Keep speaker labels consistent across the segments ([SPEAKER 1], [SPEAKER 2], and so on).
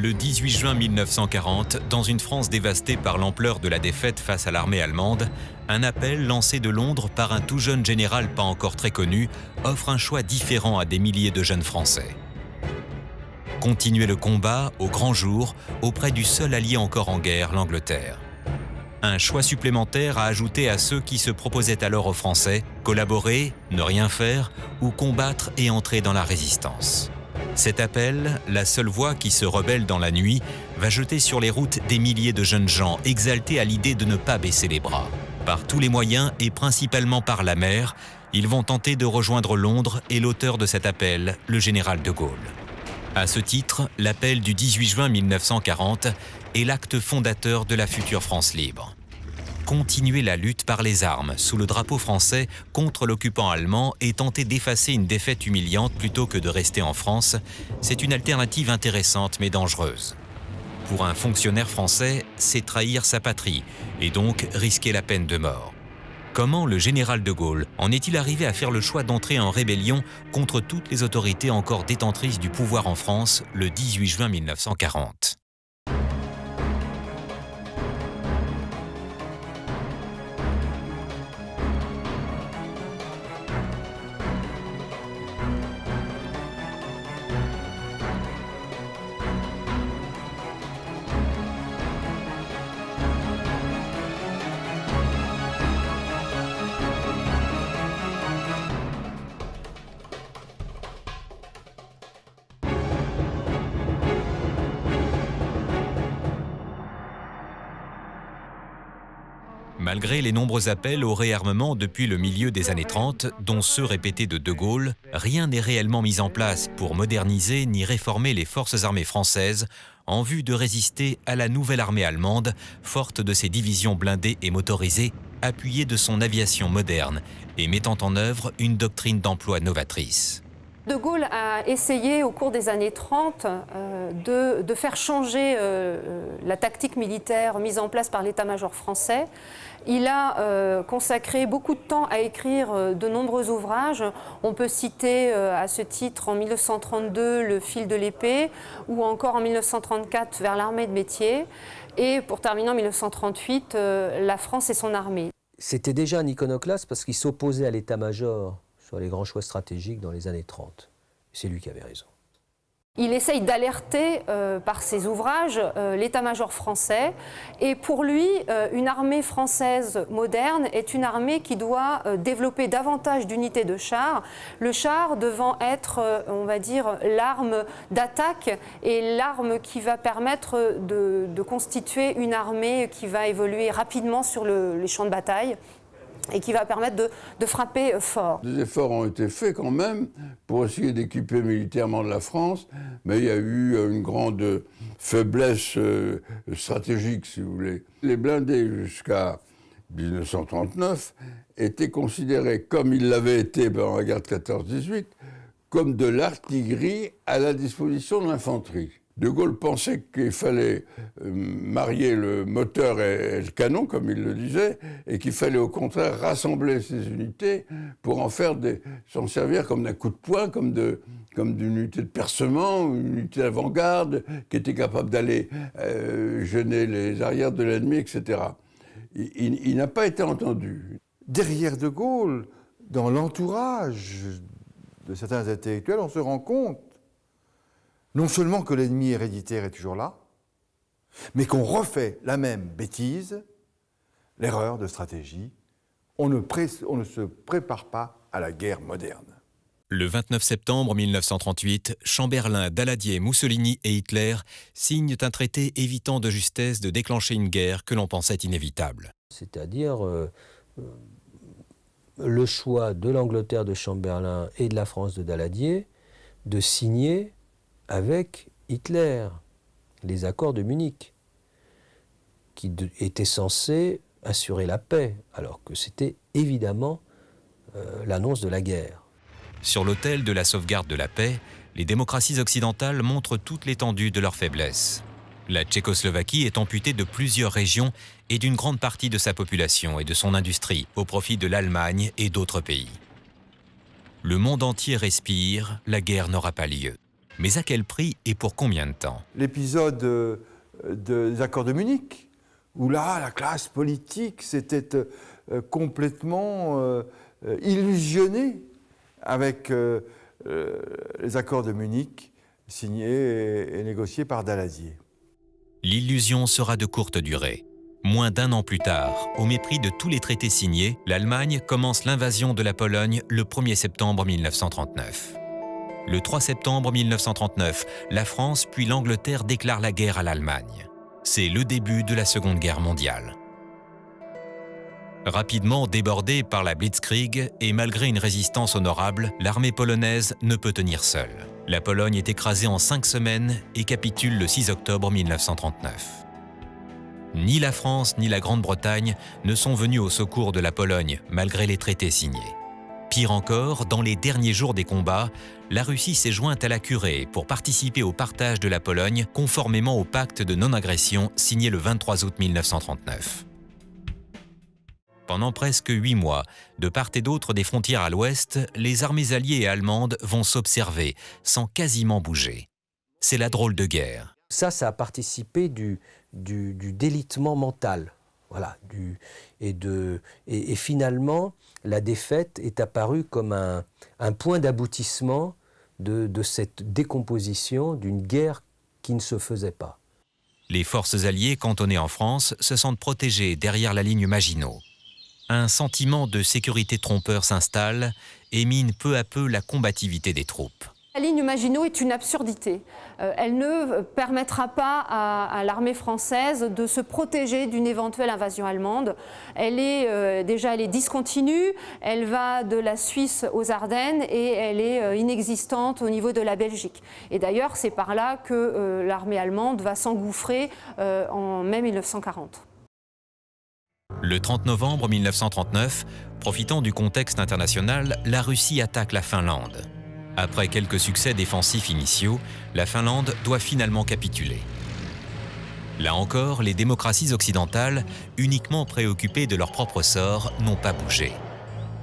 [SPEAKER 1] Le 18 juin 1940, dans une France dévastée par l'ampleur de la défaite face à l'armée allemande, un appel lancé de Londres par un tout jeune général pas encore très connu offre un choix différent à des milliers de jeunes Français. Continuer le combat au grand jour auprès du seul allié encore en guerre, l'Angleterre. Un choix supplémentaire à ajouter à ceux qui se proposaient alors aux Français, collaborer, ne rien faire ou combattre et entrer dans la résistance. Cet appel, la seule voix qui se rebelle dans la nuit, va jeter sur les routes des milliers de jeunes gens exaltés à l'idée de ne pas baisser les bras. Par tous les moyens et principalement par la mer, ils vont tenter de rejoindre Londres et l'auteur de cet appel, le général de Gaulle. À ce titre, l'appel du 18 juin 1940 est l'acte fondateur de la future France libre. Continuer la lutte par les armes, sous le drapeau français, contre l'occupant allemand et tenter d'effacer une défaite humiliante plutôt que de rester en France, c'est une alternative intéressante mais dangereuse. Pour un fonctionnaire français, c'est trahir sa patrie et donc risquer la peine de mort. Comment le général de Gaulle en est-il arrivé à faire le choix d'entrer en rébellion contre toutes les autorités encore détentrices du pouvoir en France le 18 juin 1940 ? Malgré les nombreux appels au réarmement depuis le milieu des années 30, dont ceux répétés de Gaulle, rien n'est réellement mis en place pour moderniser ni réformer les forces armées françaises en vue de résister à la nouvelle armée allemande, forte de ses divisions blindées et motorisées, appuyée de son aviation moderne et mettant en œuvre une doctrine d'emploi novatrice.
[SPEAKER 2] De Gaulle a essayé au cours des années 30 de faire changer la tactique militaire mise en place par l'état-major français. Il a consacré beaucoup de temps à écrire de nombreux ouvrages. On peut citer à ce titre en 1932 Le fil de l'épée ou encore en 1934 Vers l'armée de métier et pour terminer en 1938 La France et son armée.
[SPEAKER 3] C'était déjà un iconoclaste parce qu'il s'opposait à l'état-major sur les grands choix stratégiques dans les années 30. C'est lui qui avait raison.
[SPEAKER 2] Il essaye d'alerter par ses ouvrages l'état-major français et pour lui, une armée française moderne est une armée qui doit développer davantage d'unités de chars, le char devant être, on va dire, l'arme d'attaque et l'arme qui va permettre de constituer une armée qui va évoluer rapidement sur les champs de bataille et qui va permettre de frapper fort.
[SPEAKER 4] Des efforts ont été faits quand même pour essayer d'équiper militairement la France, mais il y a eu une grande faiblesse stratégique, si vous voulez. Les blindés, jusqu'à 1939, étaient considérés, comme ils l'avaient été pendant la guerre de 14-18, comme de l'artillerie à la disposition de l'infanterie. De Gaulle pensait qu'il fallait marier le moteur et le canon, comme il le disait, et qu'il fallait au contraire rassembler ces unités pour s'en servir comme d'un coup de poing, comme d'une unité de percement, une unité d'avant-garde, qui était capable d'aller gêner les arrières de l'ennemi, etc. Il n'a pas été entendu.
[SPEAKER 5] Derrière de Gaulle, dans l'entourage de certains intellectuels, on se rend compte non seulement que l'ennemi héréditaire est toujours là, mais qu'on refait la même bêtise, l'erreur de stratégie. On ne se prépare pas à la guerre moderne.
[SPEAKER 1] Le 29 septembre 1938, Chamberlain, Daladier, Mussolini et Hitler signent un traité évitant de justesse de déclencher une guerre que l'on pensait inévitable.
[SPEAKER 3] C'est-à-dire le choix de l'Angleterre de Chamberlain et de la France de Daladier de signer avec Hitler les accords de Munich, qui étaient censés assurer la paix, alors que c'était évidemment l'annonce de la guerre.
[SPEAKER 1] Sur l'autel de la sauvegarde de la paix, les démocraties occidentales montrent toute l'étendue de leur faiblesse. La Tchécoslovaquie est amputée de plusieurs régions et d'une grande partie de sa population et de son industrie, au profit de l'Allemagne et d'autres pays. Le monde entier respire, la guerre n'aura pas lieu. Mais à quel prix et pour combien de temps?
[SPEAKER 5] L'épisode des accords de Munich, où là, la classe politique s'était complètement illusionnée avec les accords de Munich signés et négociés par Daladier.
[SPEAKER 1] L'illusion sera de courte durée. Moins d'un an plus tard, au mépris de tous les traités signés, l'Allemagne commence l'invasion de la Pologne le 1er septembre 1939. Le 3 septembre 1939, la France puis l'Angleterre déclarent la guerre à l'Allemagne. C'est le début de la Seconde Guerre mondiale. Rapidement débordée par la Blitzkrieg et malgré une résistance honorable, l'armée polonaise ne peut tenir seule. La Pologne est écrasée en 5 semaines et capitule le 6 octobre 1939. Ni la France ni la Grande-Bretagne ne sont venus au secours de la Pologne, malgré les traités signés. Pire encore, dans les derniers jours des combats, la Russie s'est jointe à la curée pour participer au partage de la Pologne conformément au pacte de non-agression signé le 23 août 1939. Pendant presque 8 mois, de part et d'autre des frontières à l'ouest, les armées alliées et allemandes vont s'observer, sans quasiment bouger. C'est la drôle de guerre.
[SPEAKER 3] Ça a participé du délitement mental. Voilà, et finalement, la défaite est apparue comme un point d'aboutissement de cette décomposition d'une guerre qui ne se faisait pas.
[SPEAKER 1] Les forces alliées cantonnées en France se sentent protégées derrière la ligne Maginot. Un sentiment de sécurité trompeur s'installe et mine peu à peu la combativité des troupes.
[SPEAKER 2] La ligne Maginot est une absurdité. Elle ne permettra pas à l'armée française de se protéger d'une éventuelle invasion allemande. Elle est discontinue, elle va de la Suisse aux Ardennes et elle est inexistante au niveau de la Belgique. Et d'ailleurs, c'est par là que l'armée allemande va s'engouffrer en mai 1940.
[SPEAKER 1] Le 30 novembre 1939, profitant du contexte international, la Russie attaque la Finlande. Après quelques succès défensifs initiaux, la Finlande doit finalement capituler. Là encore, les démocraties occidentales, uniquement préoccupées de leur propre sort, n'ont pas bougé.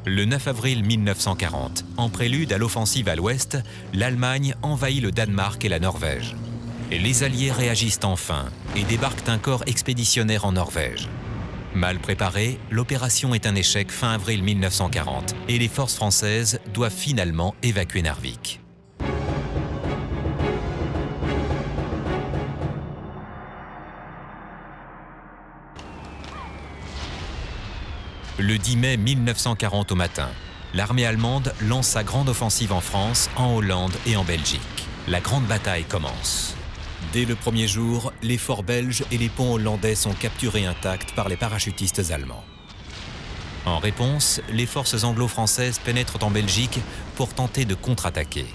[SPEAKER 1] Le 9 avril 1940, en prélude à l'offensive à l'ouest, l'Allemagne envahit le Danemark et la Norvège. Et les Alliés réagissent enfin et débarquent un corps expéditionnaire en Norvège. Mal préparée, l'opération est un échec fin avril 1940 et les forces françaises doivent finalement évacuer Narvik. Le 10 mai 1940 au matin, l'armée allemande lance sa grande offensive en France, en Hollande et en Belgique. La grande bataille commence. Dès le premier jour, les forts belges et les ponts hollandais sont capturés intacts par les parachutistes allemands. En réponse, les forces anglo-françaises pénètrent en Belgique pour tenter de contre-attaquer.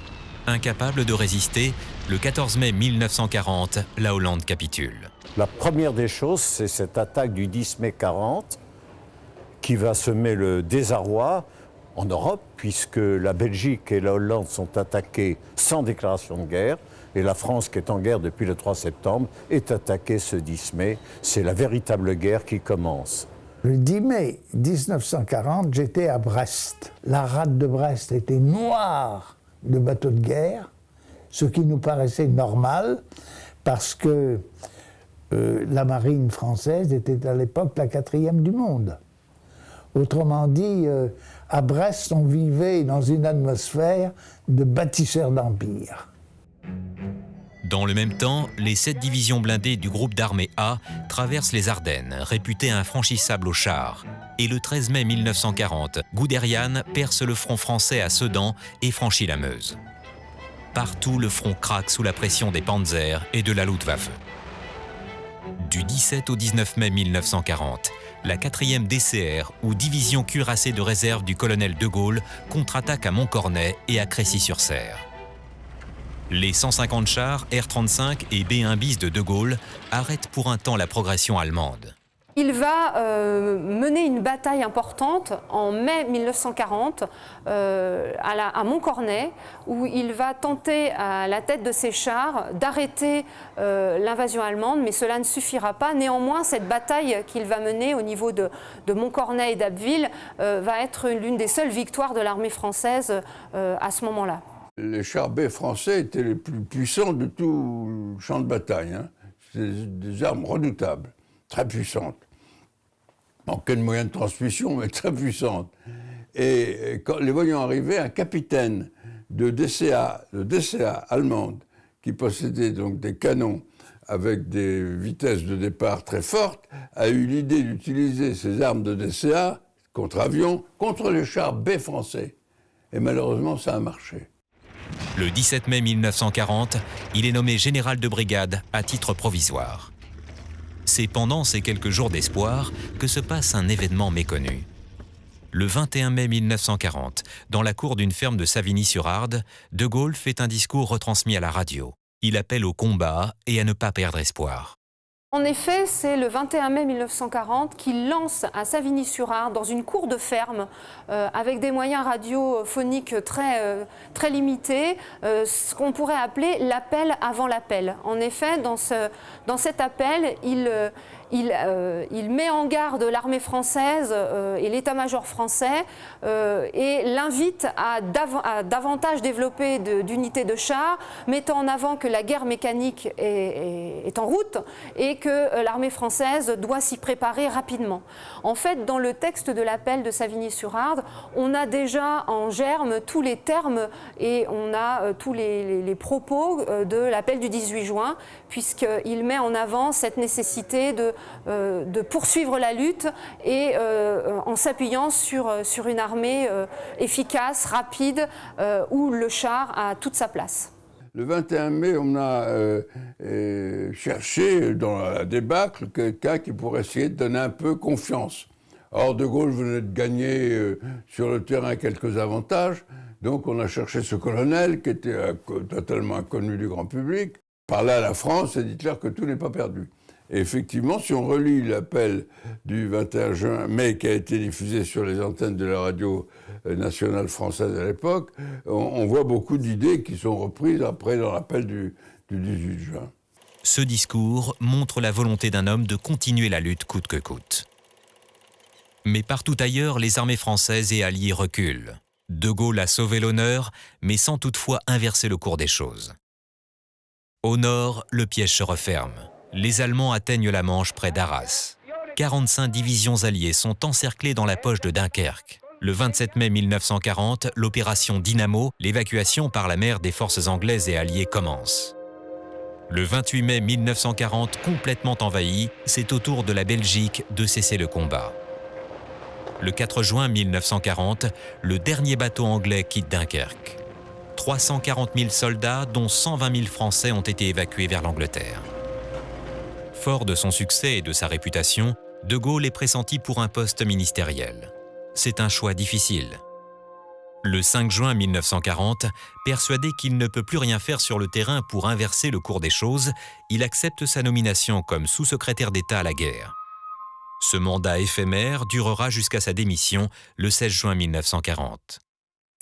[SPEAKER 1] Incapable de résister, le 14 mai 1940, la Hollande capitule.
[SPEAKER 6] La première des choses, c'est cette attaque du 10 mai 40 qui va semer le désarroi en Europe, puisque la Belgique et la Hollande sont attaquées sans déclaration de guerre. Et la France, qui est en guerre depuis le 3 septembre, est attaquée ce 10 mai. C'est la véritable guerre qui commence.
[SPEAKER 7] Le 10 mai 1940, j'étais à Brest. La rade de Brest était noire de bateaux de guerre, ce qui nous paraissait normal, parce que la marine française était à l'époque la 4e du monde. Autrement dit, à Brest, on vivait dans une atmosphère de bâtisseurs d'empire.
[SPEAKER 1] Dans le même temps, les 7 divisions blindées du groupe d'armée A traversent les Ardennes, réputées infranchissables aux chars. Et le 13 mai 1940, Guderian perce le front français à Sedan et franchit la Meuse. Partout, le front craque sous la pression des Panzers et de la Luftwaffe. Du 17 au 19 mai 1940, la 4e DCR, ou division cuirassée de réserve du colonel de Gaulle, contre-attaque à Montcornet et à Crécy-sur-Serre. Les 150 chars R-35 et B-1 bis de Gaulle arrêtent pour un temps la progression allemande.
[SPEAKER 2] Il va mener une bataille importante en mai 1940 à Montcornet, où il va tenter à la tête de ses chars d'arrêter l'invasion allemande, mais cela ne suffira pas. Néanmoins, cette bataille qu'il va mener au niveau de Montcornet et d'Abbeville va être l'une des seules victoires de l'armée française à ce moment-là.
[SPEAKER 4] Les chars B français étaient les plus puissants de tout le champ de bataille. Hein. C'était des armes redoutables, très puissantes. Manquait de moyens de transmission, mais très puissantes. Et quand les voyant arriver, un capitaine de DCA allemande, qui possédait donc des canons avec des vitesses de départ très fortes, a eu l'idée d'utiliser ces armes de DCA contre avions, contre les chars B français. Et malheureusement, ça a marché.
[SPEAKER 1] Le 17 mai 1940, il est nommé général de brigade à titre provisoire. C'est pendant ces quelques jours d'espoir que se passe un événement méconnu. Le 21 mai 1940, dans la cour d'une ferme de Savigny-sur-Arde, De Gaulle fait un discours retransmis à la radio. Il appelle au combat et à ne pas perdre espoir.
[SPEAKER 2] En effet, c'est le 21 mai 1940 qu'il lance à Savigny-sur-Arde, dans une cour de ferme, avec des moyens radiophoniques très limités, ce qu'on pourrait appeler l'appel avant l'appel. En effet, dans cet appel, il met en garde l'armée française et l'état-major français et l'invite à davantage développer d'unités de chars, mettant en avant que la guerre mécanique est en route et que l'armée française doit s'y préparer rapidement. En fait, dans le texte de l'appel de Savigny-sur-Arde, on a déjà en germe tous les termes et on a tous les propos de l'appel du 18 juin, puisqu'il met en avant cette nécessité de poursuivre la lutte et en s'appuyant sur une armée efficace, rapide, où le char a toute sa place.
[SPEAKER 4] Le 21 mai, on a cherché dans la débâcle quelqu'un qui pourrait essayer de donner un peu confiance. Or, De Gaulle venait de gagner sur le terrain quelques avantages, donc on a cherché ce colonel qui était totalement inconnu du grand public. Parlait à la France et dit-leur que tout n'est pas perdu. Et effectivement, si on relit l'appel du 21 mai qui a été diffusé sur les antennes de la radio nationale française à l'époque, on voit beaucoup d'idées qui sont reprises après dans l'appel du 18 juin.
[SPEAKER 1] Ce discours montre la volonté d'un homme de continuer la lutte coûte que coûte. Mais partout ailleurs, les armées françaises et alliées reculent. De Gaulle a sauvé l'honneur, mais sans toutefois inverser le cours des choses. Au nord, le piège se referme. Les Allemands atteignent la Manche près d'Arras. 45 divisions alliées sont encerclées dans la poche de Dunkerque. Le 27 mai 1940, l'opération Dynamo, l'évacuation par la mer des forces anglaises et alliées commence. Le 28 mai 1940, complètement envahi, c'est au tour de la Belgique de cesser le combat. Le 4 juin 1940, le dernier bateau anglais quitte Dunkerque. 340 000 soldats, dont 120 000 Français, ont été évacués vers l'Angleterre. Fort de son succès et de sa réputation, De Gaulle est pressenti pour un poste ministériel. C'est un choix difficile. Le 5 juin 1940, persuadé qu'il ne peut plus rien faire sur le terrain pour inverser le cours des choses, il accepte sa nomination comme sous-secrétaire d'État à la guerre. Ce mandat éphémère durera jusqu'à sa démission le 16 juin 1940.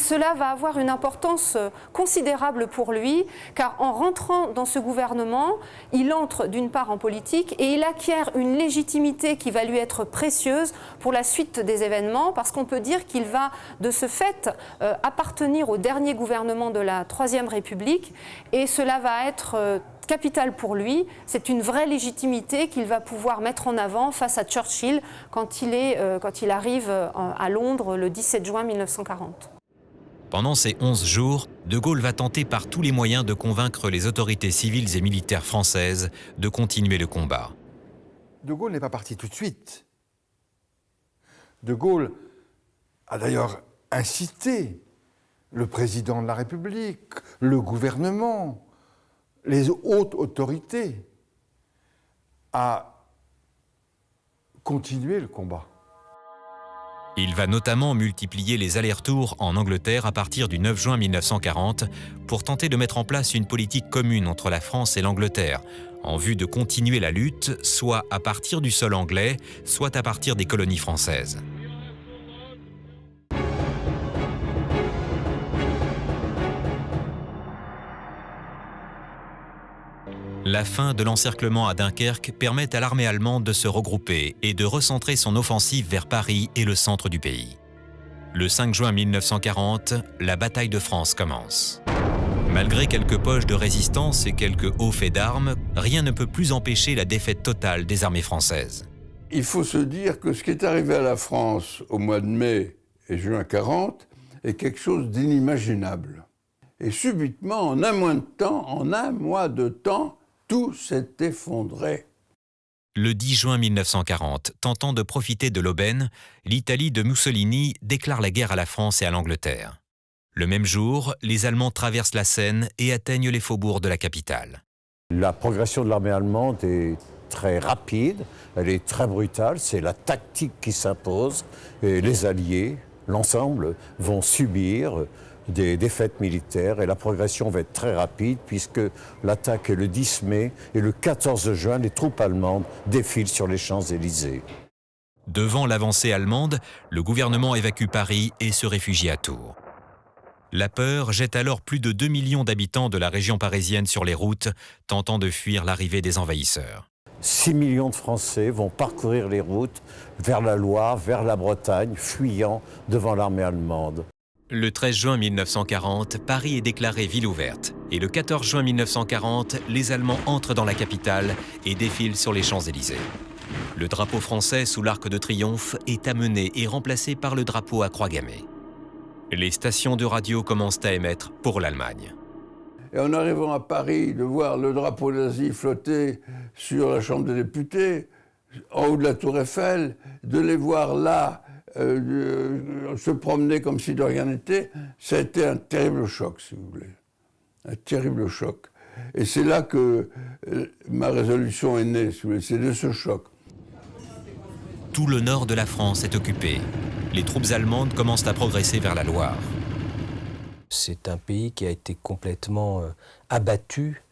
[SPEAKER 2] Cela va avoir une importance considérable pour lui, car en rentrant dans ce gouvernement, il entre d'une part en politique et il acquiert une légitimité qui va lui être précieuse pour la suite des événements, parce qu'on peut dire qu'il va de ce fait appartenir au dernier gouvernement de la Troisième République, et cela va être capital pour lui. C'est une vraie légitimité qu'il va pouvoir mettre en avant face à Churchill quand il arrive à Londres le 17 juin 1940.
[SPEAKER 1] Pendant ces 11 jours, De Gaulle va tenter par tous les moyens de convaincre les autorités civiles et militaires françaises de continuer le combat.
[SPEAKER 5] De Gaulle n'est pas parti tout de suite. De Gaulle a d'ailleurs incité le président de la République, le gouvernement, les hautes autorités à continuer le combat.
[SPEAKER 1] Il va notamment multiplier les allers-retours en Angleterre à partir du 9 juin 1940 pour tenter de mettre en place une politique commune entre la France et l'Angleterre, en vue de continuer la lutte, soit à partir du sol anglais, soit à partir des colonies françaises. La fin de l'encerclement à Dunkerque permet à l'armée allemande de se regrouper et de recentrer son offensive vers Paris et le centre du pays. Le 5 juin 1940, la bataille de France commence. Malgré quelques poches de résistance et quelques hauts faits d'armes, rien ne peut plus empêcher la défaite totale des armées françaises.
[SPEAKER 4] Il faut se dire que ce qui est arrivé à la France au mois de mai et juin 40 est quelque chose d'inimaginable. Et subitement, en un mois de temps, tout s'est effondré.
[SPEAKER 1] Le 10 juin 1940, tentant de profiter de l'aubaine, l'Italie de Mussolini déclare la guerre à la France et à l'Angleterre. Le même jour, les Allemands traversent la Seine et atteignent les faubourgs de la capitale.
[SPEAKER 6] La progression de l'armée allemande est très rapide, elle est très brutale, c'est la tactique qui s'impose et les Alliés, l'ensemble, vont subir des défaites militaires et la progression va être très rapide puisque l'attaque est le 10 mai et le 14 juin, les troupes allemandes défilent sur les Champs-Élysées.
[SPEAKER 1] Devant l'avancée allemande, le gouvernement évacue Paris et se réfugie à Tours. La peur jette alors plus de 2 millions d'habitants de la région parisienne sur les routes, tentant de fuir l'arrivée des envahisseurs.
[SPEAKER 6] 6 millions de Français vont parcourir les routes vers la Loire, vers la Bretagne, fuyant devant l'armée allemande.
[SPEAKER 1] Le 13 juin 1940, Paris est déclarée ville ouverte. Et le 14 juin 1940, les Allemands entrent dans la capitale et défilent sur les Champs-Élysées. Le drapeau français sous l'Arc de Triomphe est amené et remplacé par le drapeau à croix gammée. Les stations de radio commencent à émettre pour l'Allemagne.
[SPEAKER 4] Et en arrivant à Paris, de voir le drapeau nazi flotter sur la Chambre des députés, en haut de la Tour Eiffel, de les voir là, se promener comme si de rien n'était, ça a été un terrible choc, si vous voulez. Un terrible choc. Et c'est là que ma résolution est née, si vous voulez, c'est de ce choc.
[SPEAKER 1] Tout le nord de la France est occupé. Les troupes allemandes commencent à progresser vers la Loire.
[SPEAKER 3] C'est un pays qui a été complètement abattu,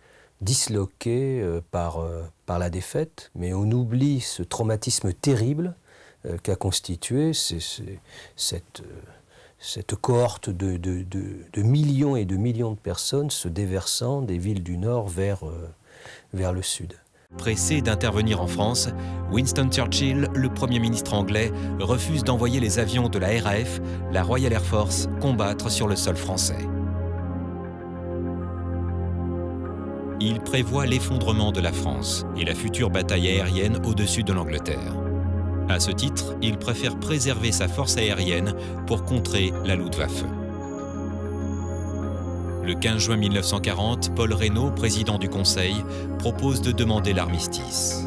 [SPEAKER 3] disloqué par la défaite, mais on oublie ce traumatisme terrible qu'a constitué cette cohorte de millions et de millions de personnes se déversant des villes du Nord vers le Sud.
[SPEAKER 1] Pressé d'intervenir en France, Winston Churchill, le Premier ministre anglais, refuse d'envoyer les avions de la RAF, la Royal Air Force, combattre sur le sol français. Il prévoit l'effondrement de la France et la future bataille aérienne au-dessus de l'Angleterre. À ce titre, il préfère préserver sa force aérienne pour contrer la Luftwaffe. Le 15 juin 1940, Paul Reynaud, président du Conseil, propose de demander l'armistice.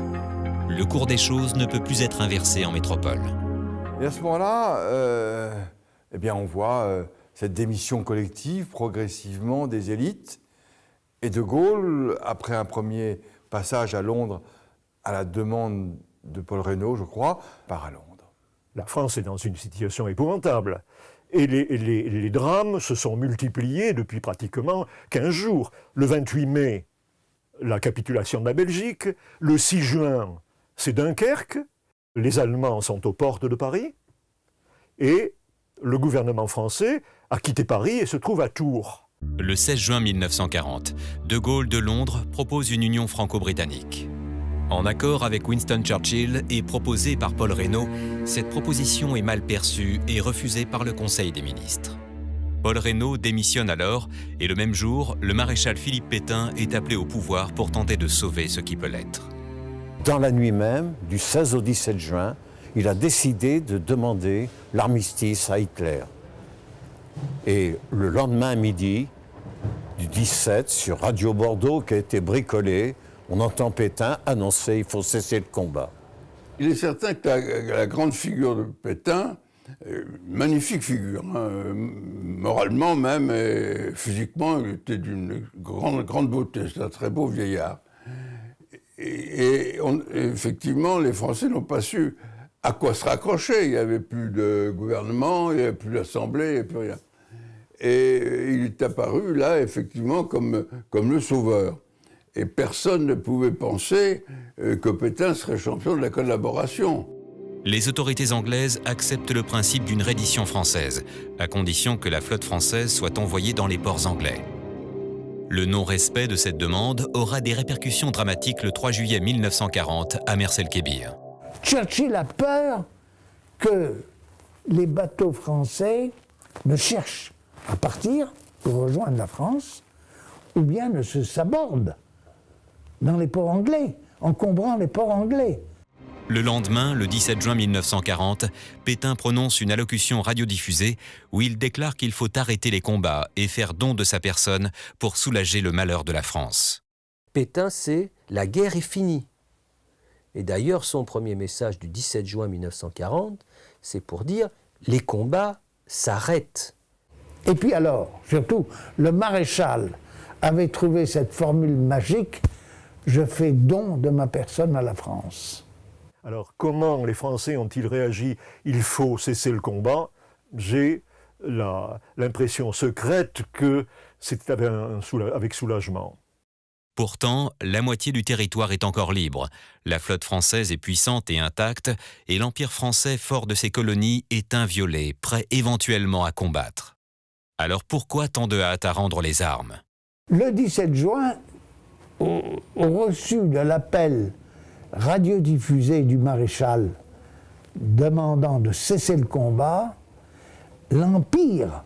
[SPEAKER 1] Le cours des choses ne peut plus être inversé en métropole.
[SPEAKER 5] Et à ce moment-là, on voit cette démission collective progressivement des élites. Et De Gaulle, après un premier passage à Londres à la demande de Paul Reynaud, je crois, part à Londres.
[SPEAKER 8] La France est dans une situation épouvantable. Et les drames se sont multipliés depuis pratiquement 15 jours. Le 28 mai, la capitulation de la Belgique. Le 6 juin, c'est Dunkerque. Les Allemands sont aux portes de Paris. Et le gouvernement français a quitté Paris et se trouve à Tours.
[SPEAKER 1] Le 16 juin 1940, De Gaulle de Londres propose une union franco-britannique. En accord avec Winston Churchill et proposée par Paul Reynaud, cette proposition est mal perçue et refusée par le Conseil des ministres. Paul Reynaud démissionne alors et le même jour, le maréchal Philippe Pétain est appelé au pouvoir pour tenter de sauver ce qui peut l'être.
[SPEAKER 6] Dans la nuit même, du 16 au 17 juin, il a décidé de demander l'armistice à Hitler. Et le lendemain midi, du 17, sur Radio Bordeaux, qui a été bricolé, on entend Pétain annoncer qu'il faut cesser le combat.
[SPEAKER 4] Il est certain que la grande figure de Pétain, magnifique figure, moralement même et physiquement, il était d'une grande beauté, c'est un très beau vieillard. Et effectivement, les Français n'ont pas su à quoi se raccrocher. Il n'y avait plus de gouvernement, il n'y avait plus d'assemblée, il n'y avait plus rien. Et il est apparu là, effectivement, comme le sauveur. Et personne ne pouvait penser que Pétain serait champion de la collaboration.
[SPEAKER 1] Les autorités anglaises acceptent le principe d'une reddition française, à condition que la flotte française soit envoyée dans les ports anglais. Le non-respect de cette demande aura des répercussions dramatiques le 3 juillet 1940 à Mers-el-Kébir.
[SPEAKER 7] Churchill a peur que les bateaux français ne cherchent à partir pour rejoindre la France ou bien ne se sabordent dans les ports anglais, encombrant les ports anglais.
[SPEAKER 1] Le lendemain, le 17 juin 1940, Pétain prononce une allocution radiodiffusée où il déclare qu'il faut arrêter les combats et faire don de sa personne pour soulager le malheur de la France.
[SPEAKER 3] Pétain, c'est « la guerre est finie ». Et d'ailleurs, son premier message du 17 juin 1940, c'est pour dire « les combats s'arrêtent ».
[SPEAKER 7] Et puis alors, surtout, le maréchal avait trouvé cette formule magique « je fais don de ma personne à la France ».
[SPEAKER 8] Alors, comment les Français ont-ils réagi? Il faut cesser le combat. J'ai l'impression secrète que c'était avec soulagement.
[SPEAKER 1] Pourtant, la moitié du territoire est encore libre. La flotte française est puissante et intacte, et l'Empire français, fort de ses colonies, est inviolé, prêt éventuellement à combattre. Alors pourquoi tant de hâte à rendre les armes?
[SPEAKER 7] Le 17 juin, au reçu de l'appel radiodiffusé du maréchal demandant de cesser le combat, l'Empire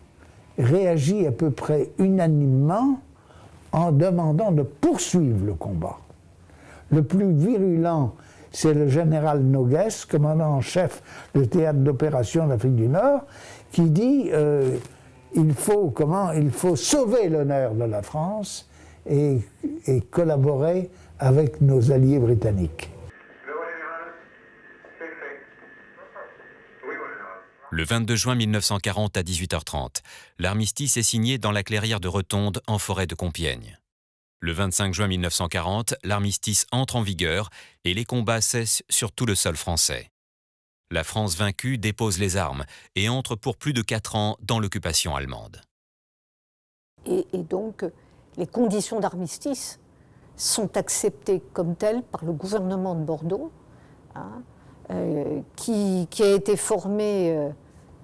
[SPEAKER 7] réagit à peu près unanimement en demandant de poursuivre le combat. Le plus virulent, c'est le général Noguès, commandant en chef du théâtre d'opération d'Afrique du Nord, qui dit il faut sauver l'honneur de la France et collaborer avec nos alliés britanniques.
[SPEAKER 1] Le 22 juin 1940 à 18h30, l'armistice est signé dans la clairière de Retonde en forêt de Compiègne. Le 25 juin 1940, l'armistice entre en vigueur et les combats cessent sur tout le sol français. La France vaincue dépose les armes et entre pour plus de 4 ans dans l'occupation allemande.
[SPEAKER 9] Et donc, les conditions d'armistice sont acceptées comme telles par le gouvernement de Bordeaux, hein, qui a été formé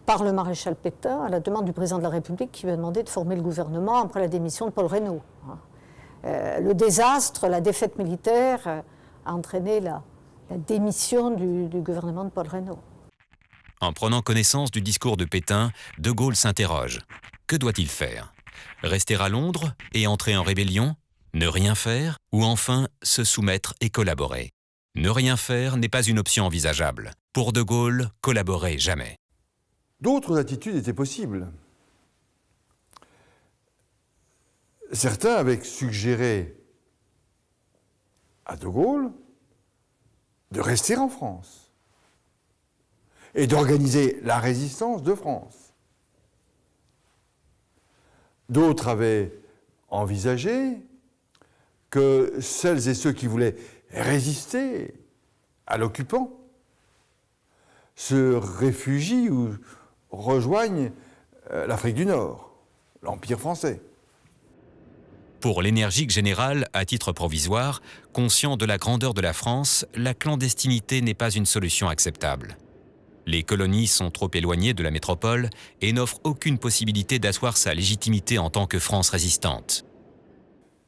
[SPEAKER 9] par le maréchal Pétain à la demande du président de la République qui lui a demandé de former le gouvernement après la démission de Paul Reynaud. Le désastre, la défaite militaire a entraîné la démission du gouvernement de Paul Reynaud.
[SPEAKER 1] En prenant connaissance du discours de Pétain, De Gaulle s'interroge. Que doit-il faire? Rester à Londres et entrer en rébellion? Ne rien faire? Ou enfin se soumettre et collaborer? Ne rien faire n'est pas une option envisageable. Pour De Gaulle, collaborer jamais.
[SPEAKER 5] D'autres attitudes étaient possibles. Certains avaient suggéré à De Gaulle de rester en France et d'organiser la résistance de France. D'autres avaient envisagé que celles et ceux qui voulaient résister à l'occupant se réfugient ou rejoignent l'Afrique du Nord, l'Empire français.
[SPEAKER 1] Pour l'énergique générale, à titre provisoire, conscient de la grandeur de la France, la clandestinité n'est pas une solution acceptable. Les colonies sont trop éloignées de la métropole et n'offrent aucune possibilité d'asseoir sa légitimité en tant que France résistante.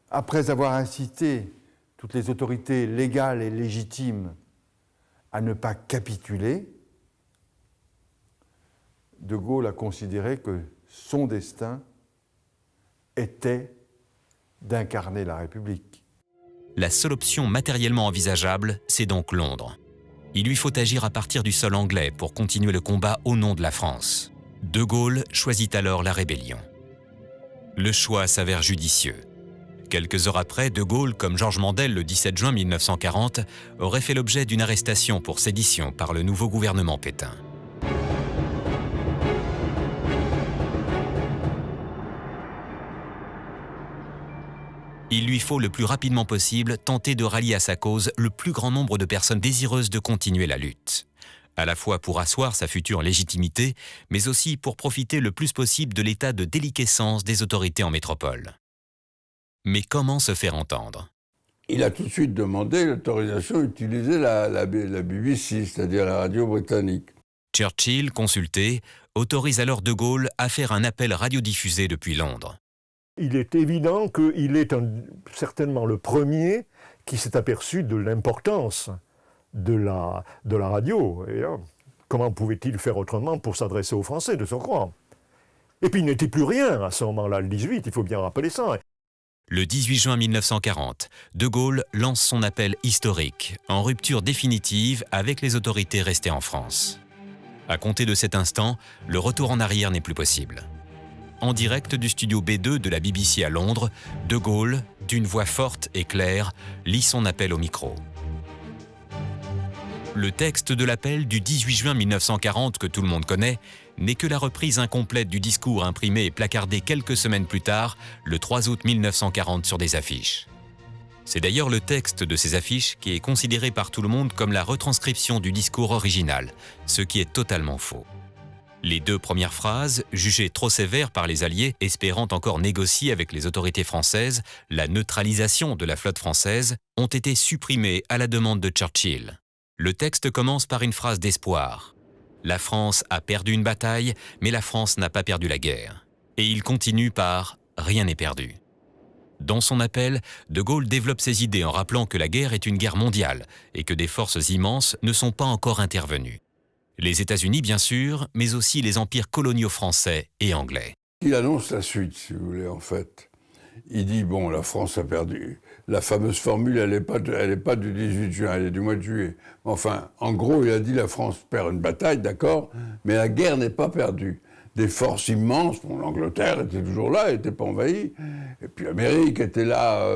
[SPEAKER 5] Après avoir incité toutes les autorités légales et légitimes à ne pas capituler, De Gaulle a considéré que son destin était d'incarner la République.
[SPEAKER 1] La seule option matériellement envisageable, c'est donc Londres. Il lui faut agir à partir du sol anglais pour continuer le combat au nom de la France. De Gaulle choisit alors la rébellion. Le choix s'avère judicieux. Quelques heures après, De Gaulle, comme Georges Mandel le 17 juin 1940, aurait fait l'objet d'une arrestation pour sédition par le nouveau gouvernement Pétain. Il lui faut le plus rapidement possible tenter de rallier à sa cause le plus grand nombre de personnes désireuses de continuer la lutte. À la fois pour asseoir sa future légitimité, mais aussi pour profiter le plus possible de l'état de déliquescence des autorités en métropole. Mais comment se faire entendre?
[SPEAKER 4] Il a tout de suite demandé l'autorisation d'utiliser la BBC, c'est-à-dire la radio britannique.
[SPEAKER 1] Churchill, consulté, autorise alors De Gaulle à faire un appel radiodiffusé depuis Londres.
[SPEAKER 8] Il est évident qu'il est certainement le premier qui s'est aperçu de l'importance de la radio. Et, comment pouvait-il faire autrement pour s'adresser aux Français, de surcroît? Et puis il n'était plus rien à ce moment-là, le 18, il faut bien rappeler ça.
[SPEAKER 1] Le 18 juin 1940, De Gaulle lance son appel historique, en rupture définitive avec les autorités restées en France. À compter de cet instant, le retour en arrière n'est plus possible. En direct du studio B2 de la BBC à Londres, De Gaulle, d'une voix forte et claire, lit son appel au micro. Le texte de l'appel du 18 juin 1940 que tout le monde connaît n'est que la reprise incomplète du discours imprimé et placardé quelques semaines plus tard, le 3 août 1940 sur des affiches. C'est d'ailleurs le texte de ces affiches qui est considéré par tout le monde comme la retranscription du discours original, ce qui est totalement faux. Les 2 premières phrases, jugées trop sévères par les Alliés, espérant encore négocier avec les autorités françaises la neutralisation de la flotte française, ont été supprimées à la demande de Churchill. Le texte commence par une phrase d'espoir. La France a perdu une bataille, mais la France n'a pas perdu la guerre. Et il continue par « rien n'est perdu ». Dans son appel, De Gaulle développe ses idées en rappelant que la guerre est une guerre mondiale et que des forces immenses ne sont pas encore intervenues. Les États-Unis, bien sûr, mais aussi les empires coloniaux français et anglais.
[SPEAKER 4] Il annonce la suite, si vous voulez, en fait. Il dit, bon, la France a perdu. La fameuse formule, elle n'est pas du 18 juin, elle est du mois de juillet. Enfin, en gros, il a dit, la France perd une bataille, d'accord, mais la guerre n'est pas perdue. Des forces immenses, bon, l'Angleterre était toujours là, elle n'était pas envahie, et puis l'Amérique était là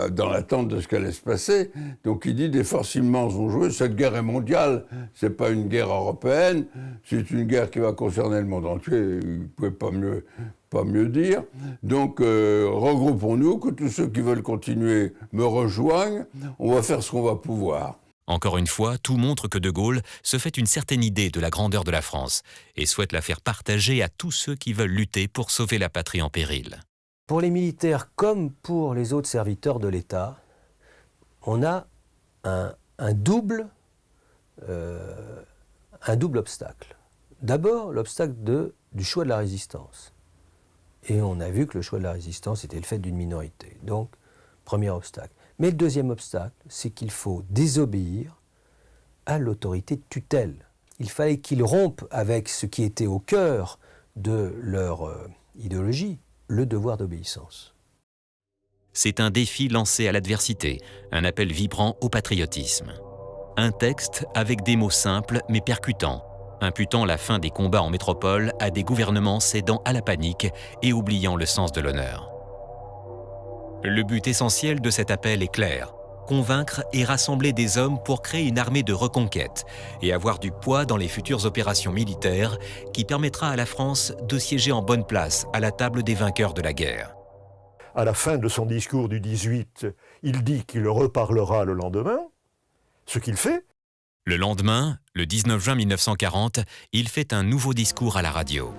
[SPEAKER 4] dans l'attente de ce qu'allait se passer. Donc il dit, des forces immenses vont jouer, cette guerre est mondiale, c'est pas une guerre européenne, c'est une guerre qui va concerner le monde entier, il ne pouvait pas mieux dire. Donc regroupons-nous, que tous ceux qui veulent continuer me rejoignent, on va faire ce qu'on va pouvoir.
[SPEAKER 1] Encore une fois, tout montre que De Gaulle se fait une certaine idée de la grandeur de la France et souhaite la faire partager à tous ceux qui veulent lutter pour sauver la patrie en péril.
[SPEAKER 3] Pour les militaires comme pour les autres serviteurs de l'État, on a un double obstacle. D'abord, l'obstacle du choix de la résistance. Et on a vu que le choix de la résistance était le fait d'une minorité. Donc, premier obstacle. Mais le deuxième obstacle, c'est qu'il faut désobéir à l'autorité de tutelle. Il fallait qu'ils rompent avec ce qui était au cœur de leur idéologie, le devoir d'obéissance.
[SPEAKER 1] C'est un défi lancé à l'adversité, un appel vibrant au patriotisme. Un texte avec des mots simples mais percutants, imputant la fin des combats en métropole à des gouvernements cédant à la panique et oubliant le sens de l'honneur. Le but essentiel de cet appel est clair, convaincre et rassembler des hommes pour créer une armée de reconquête et avoir du poids dans les futures opérations militaires qui permettra à la France de siéger en bonne place à la table des vainqueurs de la guerre.
[SPEAKER 8] À la fin de son discours du 18, il dit qu'il reparlera le lendemain, ce qu'il fait.
[SPEAKER 1] Le lendemain, le 19 juin 1940, il fait un nouveau discours à la radio.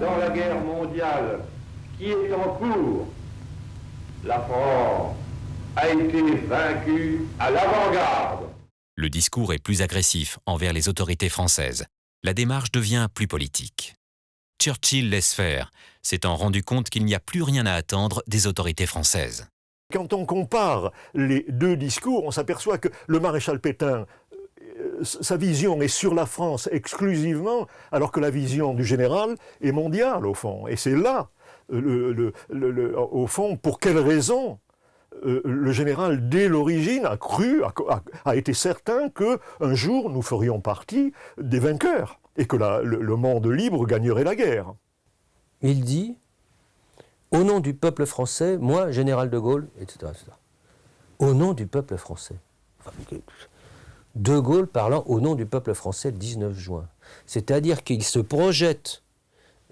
[SPEAKER 10] Dans la guerre mondiale qui est en cours, la France a été vaincue à l'avant-garde.
[SPEAKER 1] Le discours est plus agressif envers les autorités françaises. La démarche devient plus politique. Churchill laisse faire, s'étant rendu compte qu'il n'y a plus rien à attendre des autorités françaises.
[SPEAKER 8] Quand on compare les 2 discours, on s'aperçoit que le maréchal Pétain, sa vision est sur la France exclusivement, alors que la vision du général est mondiale, au fond. Et c'est là, au fond, pour quelle raison le général, dès l'origine, a été certain qu'un jour, nous ferions partie des vainqueurs et que le monde libre gagnerait la guerre.
[SPEAKER 3] Il dit, au nom du peuple français, moi, général de Gaulle, etc. Au nom du peuple français. Enfin, De Gaulle parlant au nom du peuple français le 19 juin. C'est-à-dire qu'il se projette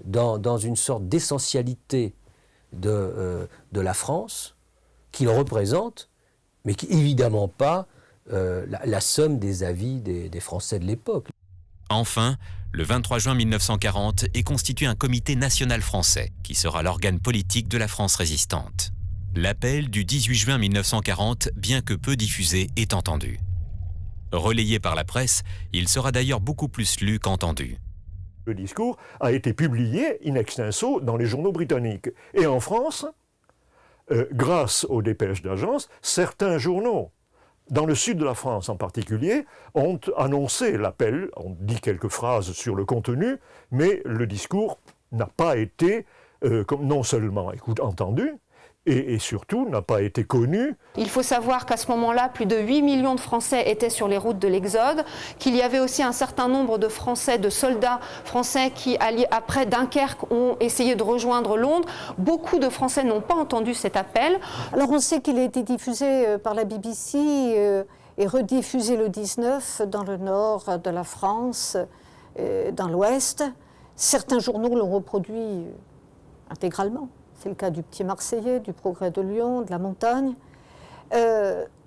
[SPEAKER 3] dans une sorte d'essentialité de la France qu'il représente, mais qui évidemment pas la somme des avis des Français de l'époque.
[SPEAKER 1] Enfin, le 23 juin 1940 est constitué un comité national français qui sera l'organe politique de la France résistante. L'appel du 18 juin 1940, bien que peu diffusé, est entendu. Relayé par la presse, il sera d'ailleurs beaucoup plus lu qu'entendu.
[SPEAKER 8] Le discours a été publié in extenso dans les journaux britanniques. Et en France, grâce aux dépêches d'agence, certains journaux, dans le sud de la France en particulier, ont annoncé l'appel, ont dit quelques phrases sur le contenu, mais le discours n'a pas été non seulement entendu, et surtout n'a pas été connu.
[SPEAKER 2] Il faut savoir qu'à ce moment-là, plus de 8 millions de Français étaient sur les routes de l'Exode, qu'il y avait aussi un certain nombre de Français, de soldats français qui, après Dunkerque, ont essayé de rejoindre Londres. Beaucoup de Français n'ont pas entendu cet appel.
[SPEAKER 9] Alors on sait qu'il a été diffusé par la BBC et rediffusé le 19 dans le nord de la France, dans l'ouest. Certains journaux l'ont reproduit intégralement. C'est le cas du Petit Marseillais, du Progrès de Lyon, de La Montagne.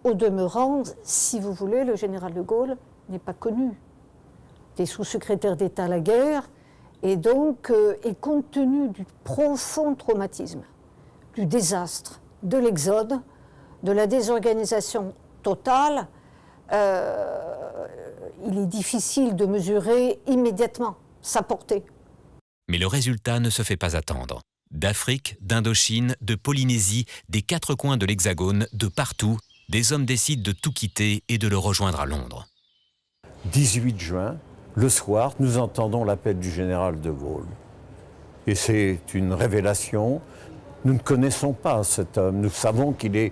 [SPEAKER 9] Au demeurant, si vous voulez, le général de Gaulle n'est pas connu des sous-secrétaires d'État à la guerre, et donc, et compte tenu du profond traumatisme, du désastre, de l'exode, de la désorganisation totale, il est difficile de mesurer immédiatement sa portée.
[SPEAKER 1] Mais le résultat ne se fait pas attendre. D'Afrique, d'Indochine, de Polynésie, des 4 coins de l'Hexagone, de partout, des hommes décident de tout quitter et de le rejoindre à Londres.
[SPEAKER 6] 18 juin, le soir, nous entendons l'appel du général de Gaulle. Et c'est une révélation. Nous ne connaissons pas cet homme. Nous savons qu'il est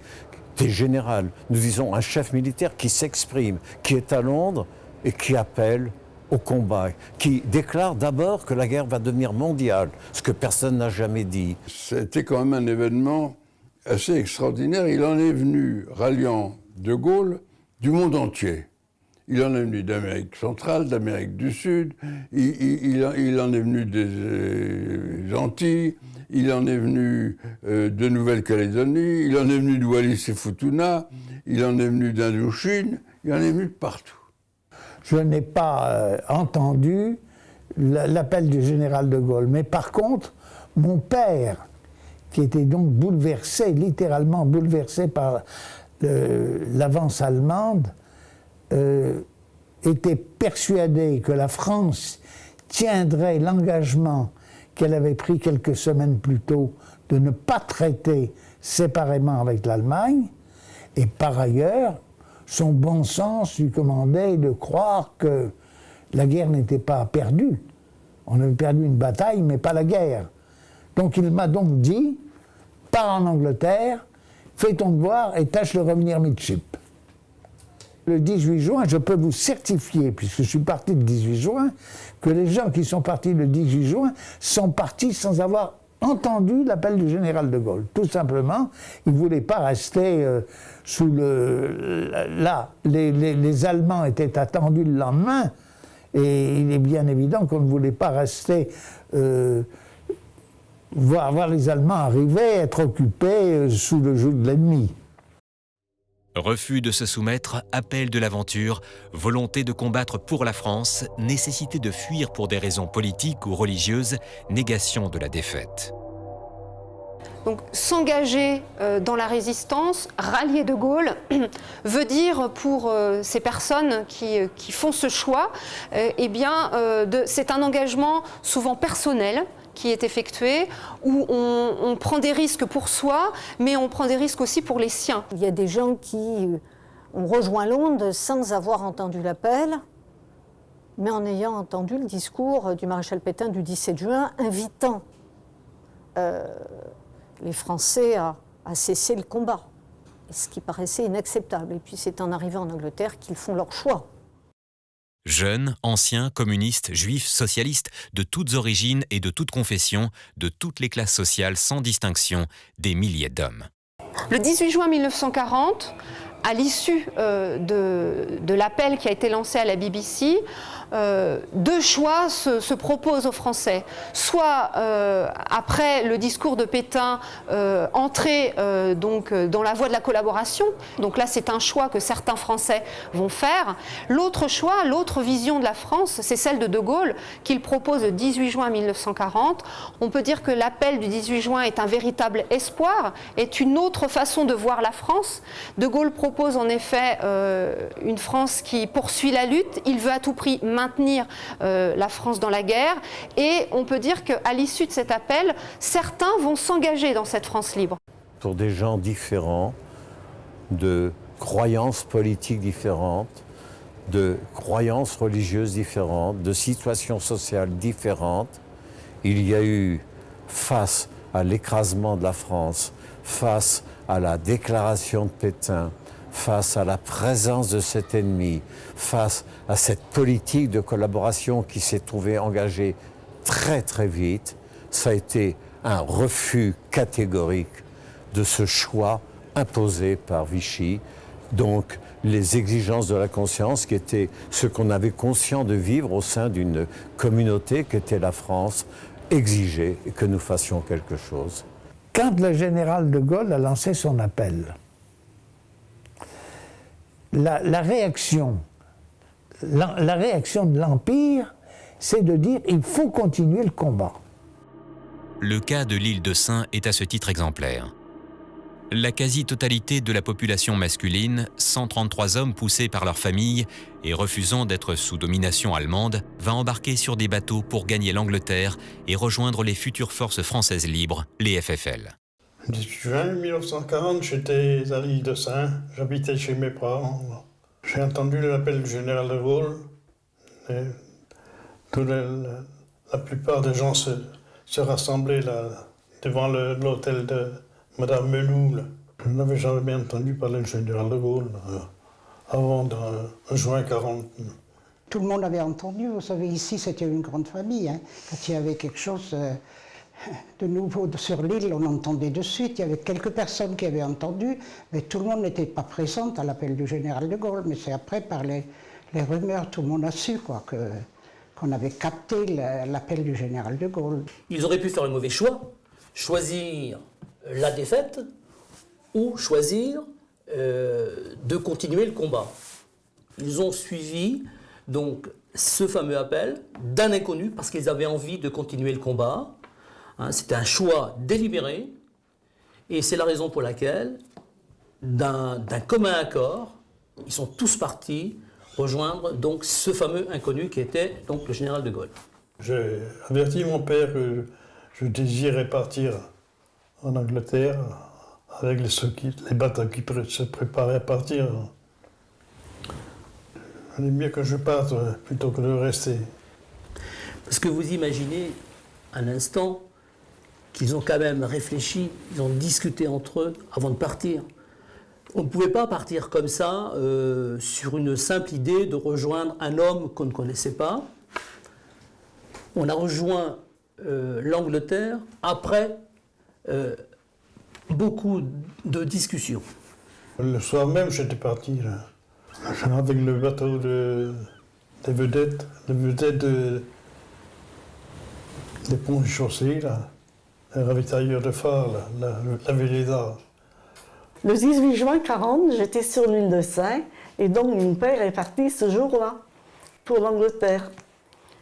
[SPEAKER 6] général. Nous disons un chef militaire qui s'exprime, qui est à Londres et qui appelle au combat, qui déclare d'abord que la guerre va devenir mondiale, ce que personne n'a jamais dit.
[SPEAKER 4] C'était quand même un événement assez extraordinaire. Il en est venu, ralliant De Gaulle, du monde entier. Il en est venu d'Amérique centrale, d'Amérique du Sud, il en est venu des Antilles, il en est venu de Nouvelle-Calédonie, il en est venu de Wallis et Futuna, il en est venu d'Indochine, il en est venu de partout.
[SPEAKER 7] Je n'ai pas entendu l'appel du général de Gaulle. Mais par contre, mon père, qui était donc bouleversé, littéralement bouleversé par l'avance allemande, était persuadé que la France tiendrait l'engagement qu'elle avait pris quelques semaines plus tôt de ne pas traiter séparément avec l'Allemagne. Et par ailleurs, son bon sens lui commandait de croire que la guerre n'était pas perdue. On avait perdu une bataille, mais pas la guerre. Donc il m'a donc dit, pars en Angleterre, fais ton devoir et tâche de revenir midship. Le 18 juin, je peux vous certifier, puisque je suis parti le 18 juin, que les gens qui sont partis le 18 juin sont partis sans avoir entendu l'appel du général de Gaulle. Tout simplement, ils ne voulaient pas rester sous le... Là, les Allemands étaient attendus le lendemain, et il est bien évident qu'on ne voulait pas rester... voir les Allemands arriver, être occupés sous le joug de l'ennemi.
[SPEAKER 1] Refus de se soumettre, appel de l'aventure, volonté de combattre pour la France, nécessité de fuir pour des raisons politiques ou religieuses, négation de la défaite.
[SPEAKER 2] Donc s'engager dans la résistance, rallier De Gaulle, veut dire pour ces personnes qui font ce choix, c'est un engagement souvent personnel, qui est effectué, où on prend des risques pour soi, mais on prend des risques aussi pour les siens.
[SPEAKER 9] Il y a des gens qui ont rejoint Londres sans avoir entendu l'appel, mais en ayant entendu le discours du maréchal Pétain du 17 juin, invitant les Français à cesser le combat, ce qui paraissait inacceptable. Et puis c'est en arrivant en Angleterre qu'ils font leur choix.
[SPEAKER 1] Jeunes, anciens, communistes, juifs, socialistes, de toutes origines et de toutes confessions, de toutes les classes sociales sans distinction, des milliers d'hommes.
[SPEAKER 2] Le 18 juin 1940, à l'issue de l'appel qui a été lancé à la BBC, deux choix se proposent aux Français. Soit, après le discours de Pétain, entrer dans la voie de la collaboration. Donc là, c'est un choix que certains Français vont faire. L'autre choix, l'autre vision de la France, c'est celle de De Gaulle, qu'il propose le 18 juin 1940. On peut dire que l'appel du 18 juin est un véritable espoir, est une autre façon de voir la France. De Gaulle propose en effet une France qui poursuit la lutte. Il veut à tout prix maintenir la France dans la guerre. Et on peut dire qu'à l'issue de cet appel, certains vont s'engager dans cette France libre.
[SPEAKER 6] Pour des gens différents, de croyances politiques différentes, de croyances religieuses différentes, de situations sociales différentes, il y a eu, face à l'écrasement de la France, face à la déclaration de Pétain, face à la présence de cet ennemi, face à cette politique de collaboration qui s'est trouvée engagée très très vite, ça a été un refus catégorique de ce choix imposé par Vichy. Donc les exigences de la conscience, qui étaient ce qu'on avait conscience de vivre au sein d'une communauté qu'était la France, exigeaient que nous fassions quelque chose.
[SPEAKER 7] Quand le général de Gaulle a lancé son appel, la réaction de l'Empire, c'est de dire il faut continuer le combat.
[SPEAKER 1] Le cas de l'île de Sein est à ce titre exemplaire. La quasi-totalité de la population masculine, 133 hommes poussés par leur famille et refusant d'être sous domination allemande, va embarquer sur des bateaux pour gagner l'Angleterre et rejoindre les futures forces françaises libres, les FFL.
[SPEAKER 11] Le 18 juin 1940, j'étais à l'île de Sein, j'habitais chez mes parents. J'ai entendu l'appel du général de Gaulle. La plupart des gens se rassemblaient là, devant l'hôtel de Madame Menou. Je n'avais jamais entendu parler du général de Gaulle avant juin 40.
[SPEAKER 12] Tout le monde avait entendu, vous savez, ici c'était une grande famille. Hein. Quand il y avait quelque chose de nouveau sur l'île, on entendait de suite. Il y avait quelques personnes qui avaient entendu, mais tout le monde n'était pas présent à l'appel du général de Gaulle. Mais c'est après, par les rumeurs, tout le monde a su qu'on avait capté l'appel du général de Gaulle.
[SPEAKER 13] Ils auraient pu faire le mauvais choix, choisir la défaite ou choisir de continuer le combat. Ils ont suivi donc ce fameux appel d'un inconnu parce qu'ils avaient envie de continuer le combat. Hein, c'était un choix délibéré et c'est la raison pour laquelle, d'un commun accord, ils sont tous partis rejoindre donc ce fameux inconnu qui était donc le général de Gaulle.
[SPEAKER 11] J'ai averti mon père que je désirais partir en Angleterre avec les bateaux qui se préparaient à partir. Il est mieux que je parte plutôt que de rester.
[SPEAKER 13] Parce que vous imaginez un instant qu'ils ont quand même réfléchi, ils ont discuté entre eux avant de partir. On ne pouvait pas partir comme ça sur une simple idée de rejoindre un homme qu'on ne connaissait pas. On a rejoint l'Angleterre après beaucoup de discussions.
[SPEAKER 11] Le soir même, j'étais parti là, avec le bateau des vedettes des ponts et chaussées, là, les ravitailleurs de phare, la Véleda.
[SPEAKER 14] Le 18 juin 1940, j'étais sur l'île de Sein et donc mon père est parti ce jour-là pour l'Angleterre.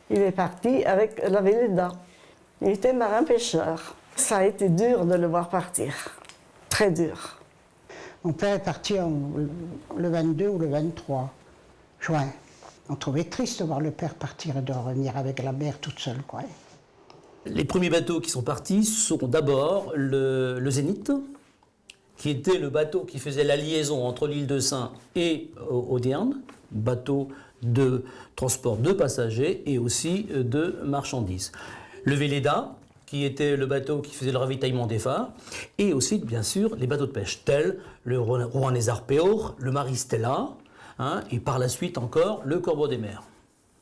[SPEAKER 14] Il est parti avec la Véleda. Il était marin-pêcheur. Ça a été dur de le voir partir, très dur.
[SPEAKER 12] Mon père est parti le 22 ou le 23 juin. On trouvait triste de voir le père partir et de revenir avec la mère toute seule, quoi.
[SPEAKER 13] Les premiers bateaux qui sont partis sont d'abord le Zénith, qui était le bateau qui faisait la liaison entre l'île de Sein et Audierne, bateau de transport de passagers et aussi de marchandises. Le Véleda, qui était le bateau qui faisait le ravitaillement des phares, et aussi, bien sûr, les bateaux de pêche, tels le Rouen-les-Arpéors, le Marie-Stella, hein, et par la suite encore le Corbeau des Mers.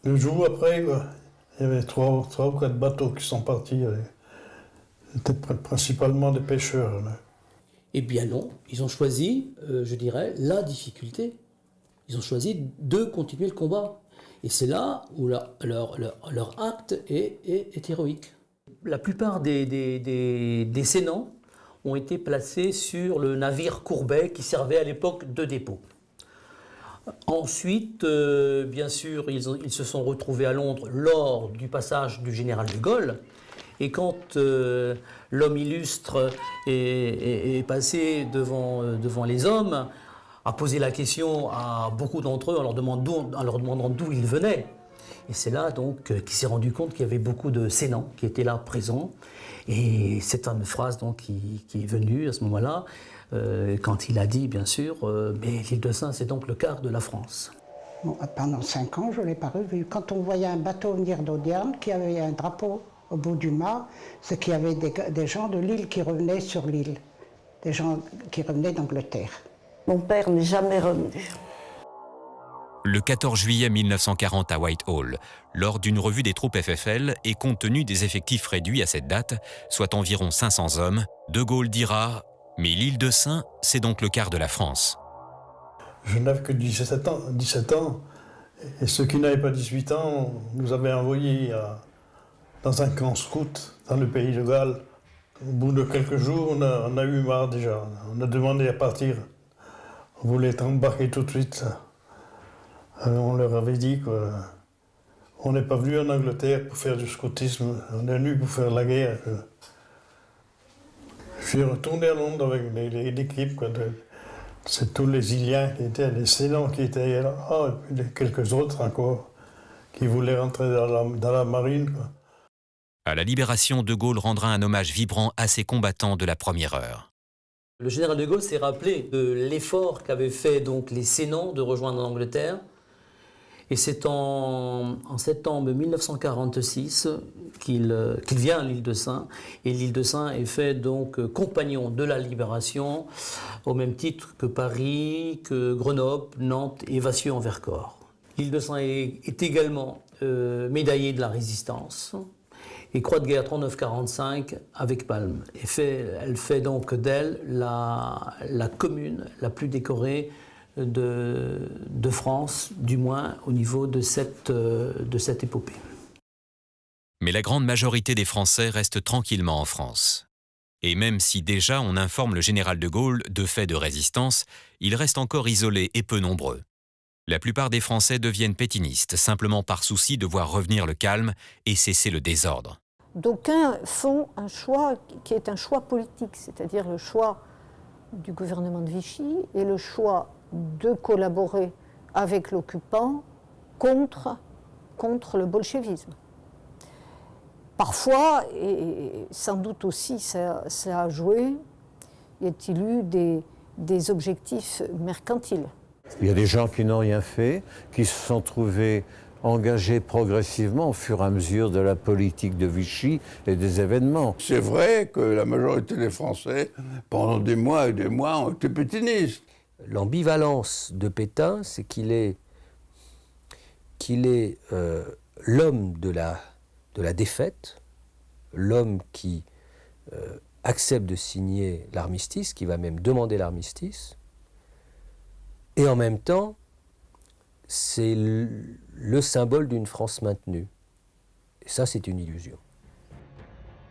[SPEAKER 11] Le jour après, il y avait 3 ou 4 bateaux qui sont partis. C'était principalement des pêcheurs. Là.
[SPEAKER 13] Eh bien non, ils ont choisi, je dirais, la difficulté. Ils ont choisi de continuer le combat. Et c'est là où leur acte est héroïque. La plupart des Sénans ont été placés sur le navire Courbet qui servait à l'époque de dépôt. Ensuite, bien sûr, ils se sont retrouvés à Londres lors du passage du général de Gaulle. Et quand l'homme illustre est passé devant les hommes, a posé la question à beaucoup d'entre eux en leur demandant d'où ils venaient. Et c'est là donc qu'il s'est rendu compte qu'il y avait beaucoup de Sénans qui étaient là présents. Et c'est une phrase donc, qui est venue à ce moment-là, quand il a dit, bien sûr, mais l'île de Sein, c'est donc le quart de la France.
[SPEAKER 12] Bon, pendant 5 ans, je ne l'ai pas revu. Quand on voyait un bateau venir d'Audierne qui avait un drapeau au bout du mât, c'est qu'il y avait des gens de l'île qui revenaient sur l'île. des gens qui revenaient d'Angleterre.
[SPEAKER 14] Mon père n'est jamais revenu.
[SPEAKER 1] Le 14 juillet 1940 à Whitehall, lors d'une revue des troupes FFL et compte tenu des effectifs réduits à cette date, soit environ 500 hommes, De Gaulle dira « Mais l'île de Sein, c'est donc le quart de la France ».
[SPEAKER 11] Je n'avais que 17 ans, et ceux qui n'avaient pas 18 ans nous avaient envoyés dans un camp scout dans le pays de Galles. Au bout de quelques jours, on a eu marre déjà. On a demandé à partir. On voulait être embarqués tout de suite. On leur avait dit qu'on n'est pas venu en Angleterre pour faire du scoutisme, on est venu pour faire la guerre. Je suis retourné à Londres avec l'équipe. C'est tous les Iliens qui étaient, les Sénans qui étaient là, et puis quelques autres encore qui voulaient rentrer dans la marine.
[SPEAKER 1] À la Libération, De Gaulle rendra un hommage vibrant à ses combattants de la première heure.
[SPEAKER 13] Le général de Gaulle s'est rappelé de l'effort qu'avaient fait donc les Sénans de rejoindre l'Angleterre. Et c'est en septembre 1946 qu'il vient à l'île de Sein. Et l'île de Sein est fait donc compagnon de la Libération, au même titre que Paris, que Grenoble, Nantes et Vassieux-en-Vercors. L'île de Sein est également médaillée de la Résistance et croix de guerre 39-45 avec palme. Elle fait donc d'elle la commune la plus décorée de France, du moins au niveau de cette épopée.
[SPEAKER 1] Mais la grande majorité des Français restent tranquillement en France. Et même si déjà on informe le général de Gaulle de faits de résistance, il reste encore isolé et peu nombreux. La plupart des Français deviennent pétinistes, simplement par souci de voir revenir le calme et cesser le désordre.
[SPEAKER 9] D'aucuns font un choix qui est un choix politique, c'est-à-dire le choix du gouvernement de Vichy et le choix de collaborer avec l'occupant contre le bolchevisme. Parfois, et sans doute aussi ça a joué, y a-t-il eu des objectifs mercantiles.
[SPEAKER 6] Il y a des gens qui n'ont rien fait, qui se sont trouvés engagés progressivement au fur et à mesure de la politique de Vichy et des événements.
[SPEAKER 4] C'est vrai que la majorité des Français, pendant des mois et des mois, ont été pétinistes.
[SPEAKER 3] L'ambivalence de Pétain, c'est qu'il est l'homme de la défaite, l'homme qui accepte de signer l'armistice, qui va même demander l'armistice, et en même temps, c'est le symbole d'une France maintenue. Et ça, c'est une illusion.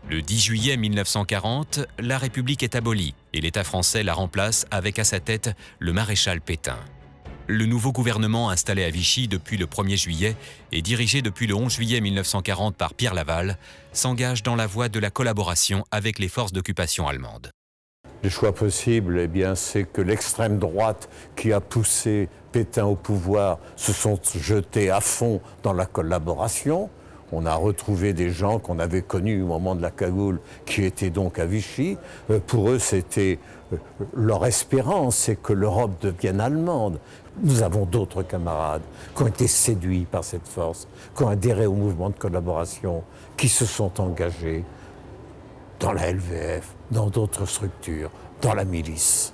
[SPEAKER 1] Le 10 juillet 1940, la République est abolie et l'État français la remplace avec à sa tête le maréchal Pétain. Le nouveau gouvernement installé à Vichy depuis le 1er juillet et dirigé depuis le 11 juillet 1940 par Pierre Laval s'engage dans la voie de la collaboration avec les forces d'occupation allemandes.
[SPEAKER 6] Le choix possible, eh bien, c'est que l'extrême droite qui a poussé Pétain au pouvoir se sont jetés à fond dans la collaboration. On a retrouvé des gens qu'on avait connus au moment de la cagoule qui étaient donc à Vichy. Pour eux, c'était leur espérance, c'est que l'Europe devienne allemande. Nous avons d'autres camarades qui ont été séduits par cette force, qui ont adhéré au mouvement de collaboration, qui se sont engagés dans la LVF, dans d'autres structures, dans la milice.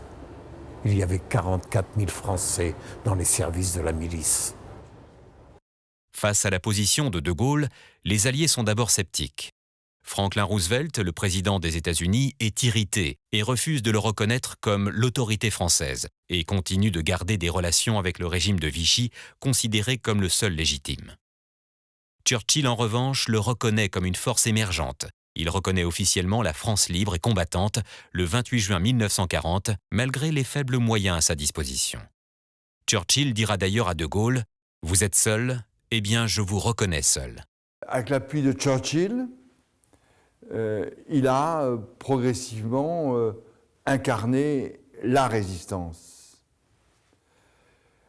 [SPEAKER 6] Il y avait 44 000 Français dans les services de la milice.
[SPEAKER 1] Face à la position de De Gaulle, les Alliés sont d'abord sceptiques. Franklin Roosevelt, le président des États-Unis, est irrité et refuse de le reconnaître comme l'autorité française et continue de garder des relations avec le régime de Vichy, considéré comme le seul légitime. Churchill, en revanche, le reconnaît comme une force émergente. Il reconnaît officiellement la France libre et combattante le 28 juin 1940, malgré les faibles moyens à sa disposition. Churchill dira d'ailleurs à De Gaulle « Vous êtes seul ? Eh bien, je vous reconnais seul. »
[SPEAKER 5] Avec l'appui de Churchill, il a progressivement incarné la résistance.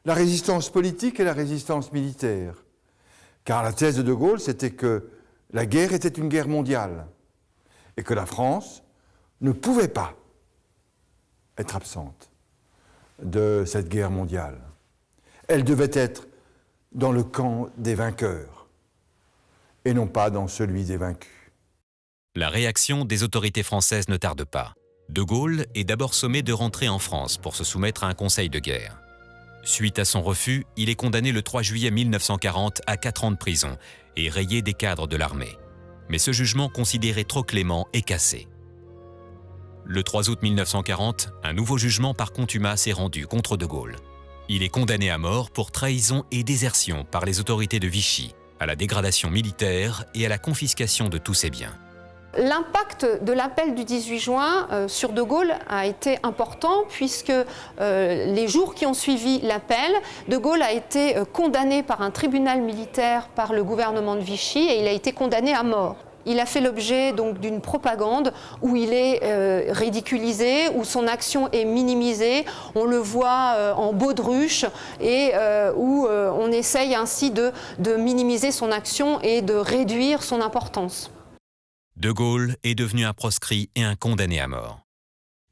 [SPEAKER 5] La résistance politique et la résistance militaire. Car la thèse de De Gaulle, c'était que la guerre était une guerre mondiale et que la France ne pouvait pas être absente de cette guerre mondiale. Elle devait être dans le camp des vainqueurs et non pas dans celui des vaincus.
[SPEAKER 1] La réaction des autorités françaises ne tarde pas. De Gaulle est d'abord sommé de rentrer en France pour se soumettre à un conseil de guerre. Suite à son refus, il est condamné le 3 juillet 1940 à 4 ans de prison et rayé des cadres de l'armée. Mais ce jugement, considéré trop clément, est cassé. Le 3 août 1940, un nouveau jugement par contumace est rendu contre De Gaulle. Il est condamné à mort pour trahison et désertion par les autorités de Vichy, à la dégradation militaire et à la confiscation de tous ses biens.
[SPEAKER 2] L'impact de l'appel du 18 juin sur De Gaulle a été important puisque les jours qui ont suivi l'appel, De Gaulle a été condamné par un tribunal militaire par le gouvernement de Vichy et il a été condamné à mort. Il a fait l'objet donc d'une propagande où il est ridiculisé, où son action est minimisée. On le voit en baudruche et où on essaye ainsi de minimiser son action et de réduire son importance.
[SPEAKER 1] De Gaulle est devenu un proscrit et un condamné à mort.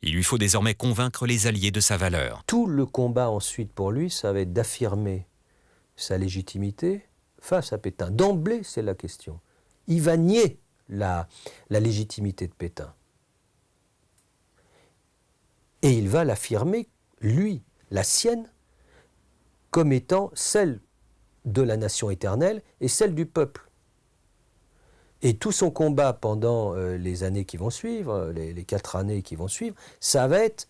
[SPEAKER 1] Il lui faut désormais convaincre les alliés de sa valeur.
[SPEAKER 3] Tout le combat ensuite pour lui, ça va être d'affirmer sa légitimité face à Pétain. D'emblée, c'est la question. Il va nier la légitimité de Pétain. Et il va l'affirmer, lui, la sienne, comme étant celle de la nation éternelle et celle du peuple. Et tout son combat pendant les années qui vont suivre, les 4 années qui vont suivre, ça va être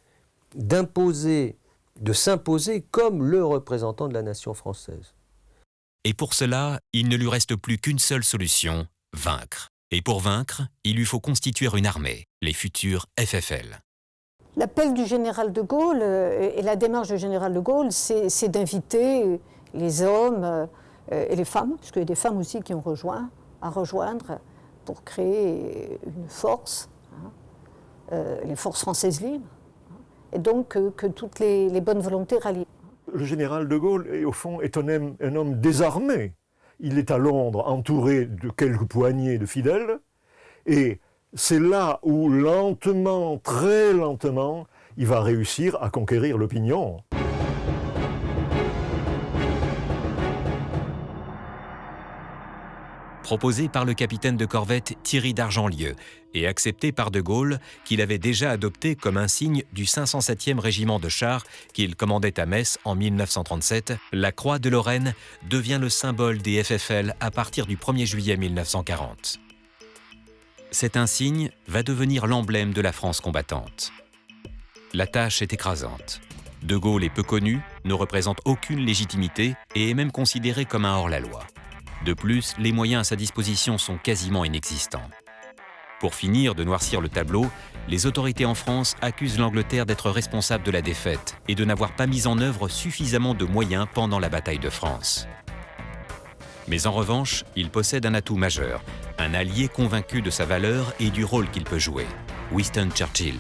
[SPEAKER 3] d'imposer, de s'imposer comme le représentant de la nation française.
[SPEAKER 1] Et pour cela, il ne lui reste plus qu'une seule solution, vaincre. Et pour vaincre, il lui faut constituer une armée, les futurs FFL.
[SPEAKER 9] L'appel du général de Gaulle et la démarche du général de Gaulle, c'est d'inviter les hommes et les femmes, parce qu'il y a des femmes aussi qui ont rejoint, à rejoindre pour créer une force, les forces françaises libres, et donc que toutes les bonnes volontés rallient.
[SPEAKER 8] Le général de Gaulle, au fond, est un homme désarmé. Il est à Londres, entouré de quelques poignées de fidèles, et c'est là où, lentement, très lentement, il va réussir à conquérir l'opinion.
[SPEAKER 1] Proposé par le capitaine de corvette Thierry d'Argentlieu et accepté par De Gaulle, qu'il avait déjà adopté comme insigne du 507e régiment de chars qu'il commandait à Metz en 1937, la croix de Lorraine devient le symbole des FFL à partir du 1er juillet 1940. Cet insigne va devenir l'emblème de la France combattante. La tâche est écrasante. De Gaulle est peu connu, ne représente aucune légitimité et est même considéré comme un hors-la-loi. De plus, les moyens à sa disposition sont quasiment inexistants. Pour finir de noircir le tableau, les autorités en France accusent l'Angleterre d'être responsable de la défaite et de n'avoir pas mis en œuvre suffisamment de moyens pendant la bataille de France. Mais en revanche, il possède un atout majeur, un allié convaincu de sa valeur et du rôle qu'il peut jouer, Winston Churchill.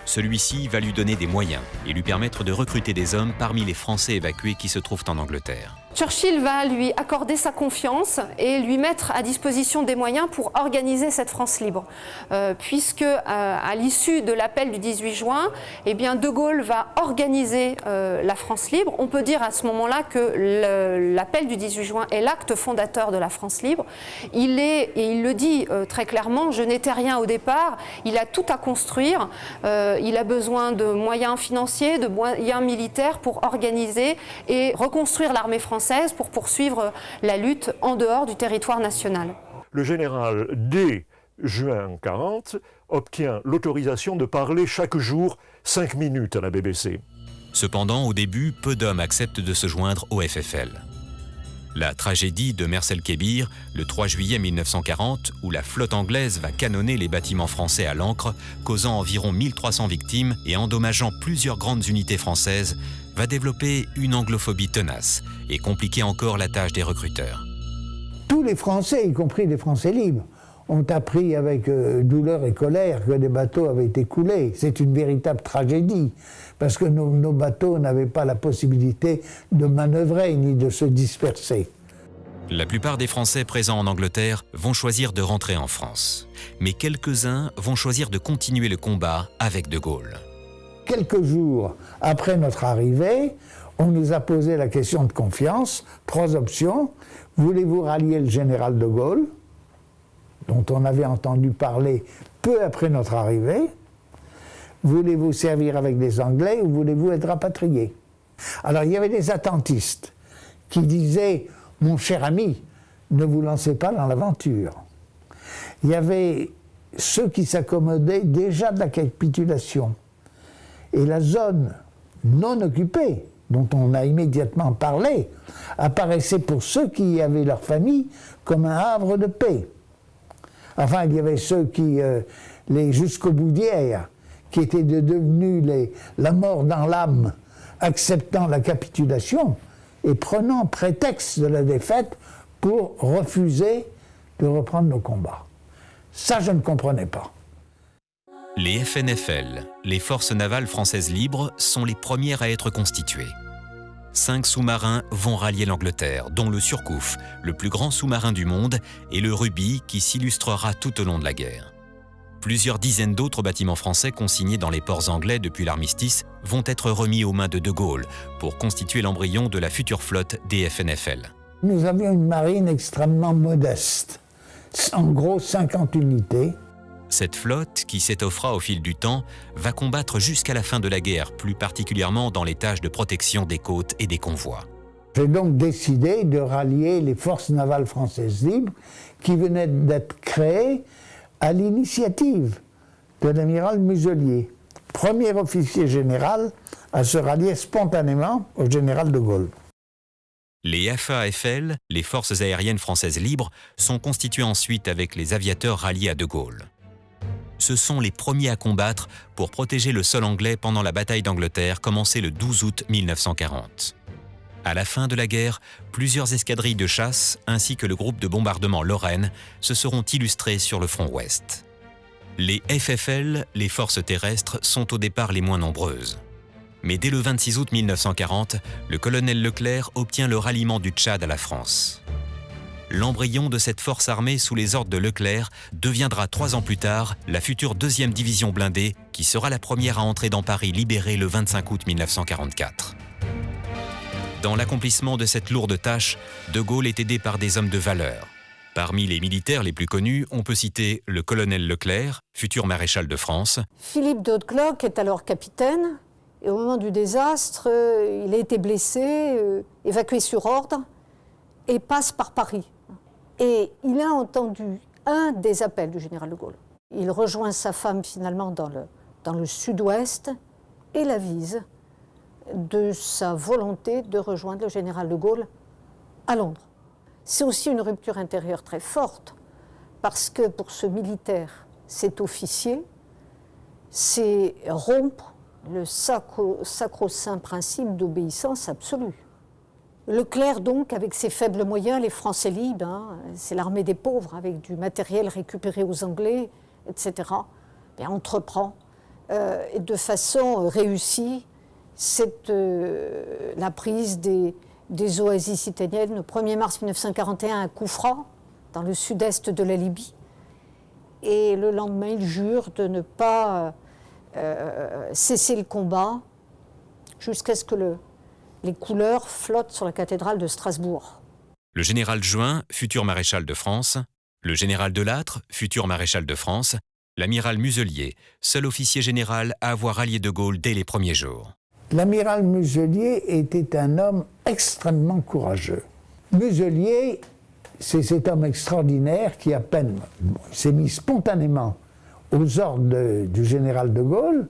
[SPEAKER 1] Celui-ci va lui donner des moyens et lui permettre de recruter des hommes parmi les Français évacués qui se trouvent en Angleterre.
[SPEAKER 2] Churchill va lui accorder sa confiance et lui mettre à disposition des moyens pour organiser cette France libre. Puisque à l'issue de l'appel du 18 juin, eh bien, De Gaulle va organiser la France libre. On peut dire à ce moment-là que l'appel du 18 juin est l'acte fondateur de la France libre. Il le dit très clairement, je n'étais rien au départ, il a tout à construire, il a besoin de moyens financiers, de moyens militaires pour organiser et reconstruire l'armée française pour poursuivre la lutte en dehors du territoire national.
[SPEAKER 8] Le général, dès juin 1940, obtient l'autorisation de parler chaque jour 5 minutes à la BBC.
[SPEAKER 1] Cependant, au début, peu d'hommes acceptent de se joindre au FFL. La tragédie de Mers-el-Kébir, le 3 juillet 1940, où la flotte anglaise va canonner les bâtiments français à l'ancre, causant environ 1300 victimes et endommageant plusieurs grandes unités françaises, va développer une anglophobie tenace et compliquer encore la tâche des recruteurs.
[SPEAKER 7] Tous les Français, y compris les Français libres, ont appris avec douleur et colère que des bateaux avaient été coulés. C'est une véritable tragédie, parce que nos bateaux n'avaient pas la possibilité de manœuvrer ni de se disperser.
[SPEAKER 1] La plupart des Français présents en Angleterre vont choisir de rentrer en France. Mais quelques-uns vont choisir de continuer le combat avec De Gaulle.
[SPEAKER 7] Quelques jours après notre arrivée, on nous a posé la question de confiance. 3 options. Voulez-vous rallier le général de Gaulle, dont on avait entendu parler peu après notre arrivée? voulez-vous servir avec les Anglais ou voulez-vous être rapatrié? Alors il y avait des attentistes qui disaient, mon cher ami, ne vous lancez pas dans l'aventure. Il y avait ceux qui s'accommodaient déjà de la capitulation. Et la zone non occupée, dont on a immédiatement parlé, apparaissait pour ceux qui y avaient leur famille comme un havre de paix. Enfin, il y avait ceux qui, les jusqu'au bout d'hier, qui étaient devenus la mort dans l'âme, acceptant la capitulation et prenant prétexte de la défaite pour refuser de reprendre nos combats. Ça, je ne comprenais pas.
[SPEAKER 1] Les FNFL, les forces navales françaises libres, sont les premières à être constituées. 5 sous-marins vont rallier l'Angleterre, dont le Surcouf, le plus grand sous-marin du monde, et le Ruby, qui s'illustrera tout au long de la guerre. Plusieurs dizaines d'autres bâtiments français consignés dans les ports anglais depuis l'armistice vont être remis aux mains de De Gaulle pour constituer l'embryon de la future flotte des FNFL.
[SPEAKER 7] Nous avions une marine extrêmement modeste, en gros 50 unités.
[SPEAKER 1] Cette flotte, qui s'étoffera au fil du temps, va combattre jusqu'à la fin de la guerre, plus particulièrement dans les tâches de protection des côtes et des convois.
[SPEAKER 7] J'ai donc décidé de rallier les forces navales françaises libres qui venaient d'être créées à l'initiative de l'amiral Muselier, premier officier général à se rallier spontanément au général de Gaulle.
[SPEAKER 1] Les FAFL, les forces aériennes françaises libres, sont constituées ensuite avec les aviateurs ralliés à De Gaulle. Ce sont les premiers à combattre pour protéger le sol anglais pendant la bataille d'Angleterre commencée le 12 août 1940. À la fin de la guerre, plusieurs escadrilles de chasse ainsi que le groupe de bombardement Lorraine se seront illustrés sur le front ouest. Les FFL, les forces terrestres, sont au départ les moins nombreuses. Mais dès le 26 août 1940, le colonel Leclerc obtient le ralliement du Tchad à la France. L'embryon de cette force armée sous les ordres de Leclerc deviendra 3 ans plus tard la future 2e division blindée qui sera la première à entrer dans Paris libéré le 25 août 1944. Dans l'accomplissement de cette lourde tâche, De Gaulle est aidé par des hommes de valeur. Parmi les militaires les plus connus, on peut citer le colonel Leclerc, futur maréchal de France.
[SPEAKER 9] Philippe d'Hautecloque est alors capitaine, et au moment du désastre, il a été blessé, évacué sur ordre, et passe par Paris. Et il a entendu un des appels du général de Gaulle. Il rejoint sa femme finalement dans le sud-ouest et l'avise de sa volonté de rejoindre le général de Gaulle à Londres. C'est aussi une rupture intérieure très forte, parce que pour ce militaire, cet officier, c'est rompre le sacro-saint principe d'obéissance absolue. Leclerc, donc, avec ses faibles moyens, les Français libres, c'est l'armée des pauvres, avec du matériel récupéré aux Anglais, etc., entreprend de façon réussie la prise des oasis italiennes le 1er mars 1941 à Koufra, dans le sud-est de la Libye. Et le lendemain, il jure de ne pas cesser le combat jusqu'à ce que les couleurs flottent sur la cathédrale de Strasbourg.
[SPEAKER 1] Le général Juin, futur maréchal de France, le général Delattre, futur maréchal de France, l'amiral Muselier, seul officier général à avoir rallié De Gaulle dès les premiers jours.
[SPEAKER 7] L'amiral Muselier était un homme extrêmement courageux. Muselier, c'est cet homme extraordinaire qui s'est mis spontanément aux ordres du général de Gaulle,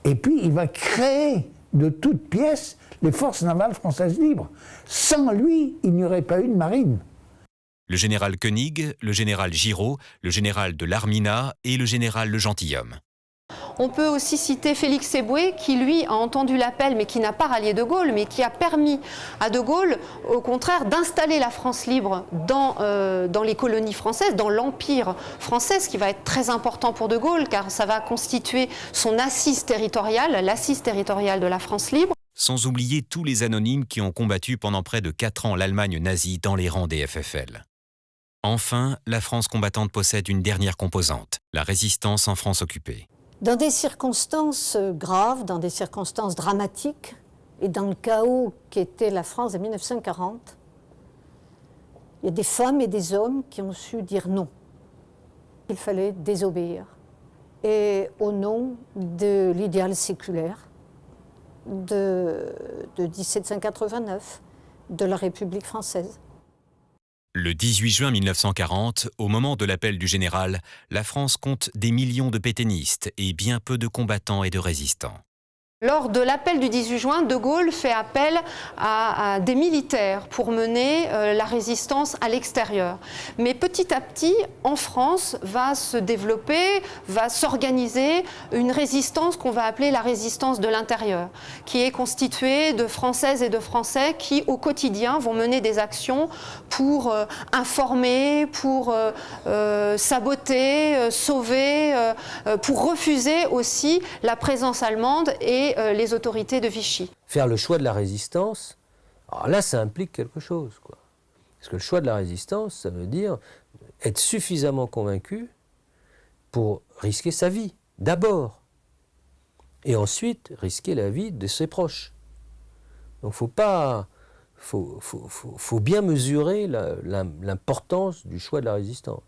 [SPEAKER 7] et puis il va créer de toutes pièces les forces navales françaises libres. Sans lui, il n'y aurait pas eu de marine.
[SPEAKER 1] Le général Koenig, le général Giraud, le général de Larminat et le général Le Gentilhomme.
[SPEAKER 2] On peut aussi citer Félix Éboué, qui lui a entendu l'appel, mais qui n'a pas rallié De Gaulle, mais qui a permis à De Gaulle, au contraire, d'installer la France libre dans les colonies françaises, dans l'Empire français, ce qui va être très important pour De Gaulle, car ça va constituer son assise territoriale, l'assise territoriale de la France libre.
[SPEAKER 1] Sans oublier tous les anonymes qui ont combattu pendant près de 4 ans l'Allemagne nazie dans les rangs des FFL. Enfin, la France combattante possède une dernière composante, la résistance en France occupée.
[SPEAKER 9] Dans des circonstances graves, dans des circonstances dramatiques, et dans le chaos qu'était la France de 1940, il y a des femmes et des hommes qui ont su dire non. Il fallait désobéir. et au nom de l'idéal séculaire de 1789, de la République française.
[SPEAKER 1] Le 18 juin 1940, au moment de l'appel du général, la France compte des millions de pétainistes et bien peu de combattants et de résistants.
[SPEAKER 2] Lors de l'appel du 18 juin, De Gaulle fait appel à des militaires pour mener la résistance à l'extérieur. Mais petit à petit, en France, va se développer, va s'organiser une résistance qu'on va appeler la résistance de l'intérieur, qui est constituée de Françaises et de Français qui, au quotidien, vont mener des actions pour informer, pour saboter, sauver, pour refuser aussi la présence allemande et les autorités de Vichy.
[SPEAKER 3] Faire le choix de la résistance, alors là, ça implique quelque chose, quoi. Parce que le choix de la résistance, ça veut dire être suffisamment convaincu pour risquer sa vie, d'abord. Et ensuite, risquer la vie de ses proches. Donc, faut bien mesurer l'importance du choix de la résistance.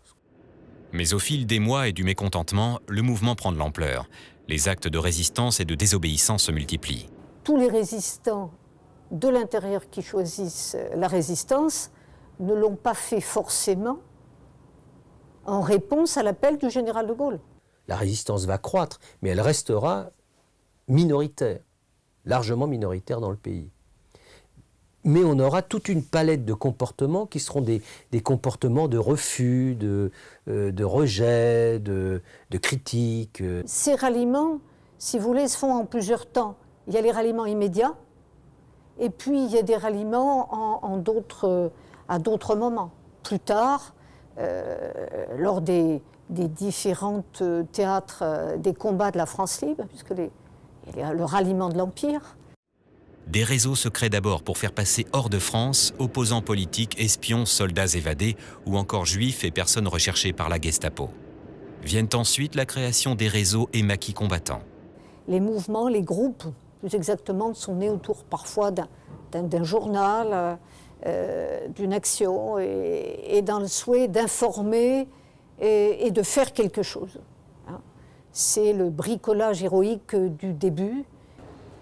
[SPEAKER 1] Mais au fil des mois et du mécontentement, le mouvement prend de l'ampleur. Les actes de résistance et de désobéissance se multiplient.
[SPEAKER 9] Tous les résistants de l'intérieur qui choisissent la résistance ne l'ont pas fait forcément en réponse à l'appel du général de Gaulle.
[SPEAKER 3] La résistance va croître, mais elle restera minoritaire, largement minoritaire dans le pays. Mais on aura toute une palette de comportements qui seront des comportements de refus, de rejet, de critique.
[SPEAKER 9] Ces ralliements, si vous voulez, se font en plusieurs temps. Il y a les ralliements immédiats, et puis il y a des ralliements à d'autres moments. Plus tard, lors des différents théâtres des combats de la France libre, puisque il y a le ralliement de l'Empire.
[SPEAKER 1] Des réseaux se créent d'abord pour faire passer hors de France opposants politiques, espions, soldats évadés ou encore juifs et personnes recherchées par la Gestapo. Viennent ensuite la création des réseaux et maquis combattants.
[SPEAKER 9] Les mouvements, les groupes, plus exactement, sont nés autour parfois d'un journal, d'une action et dans le souhait d'informer et de faire quelque chose. C'est le bricolage héroïque du début.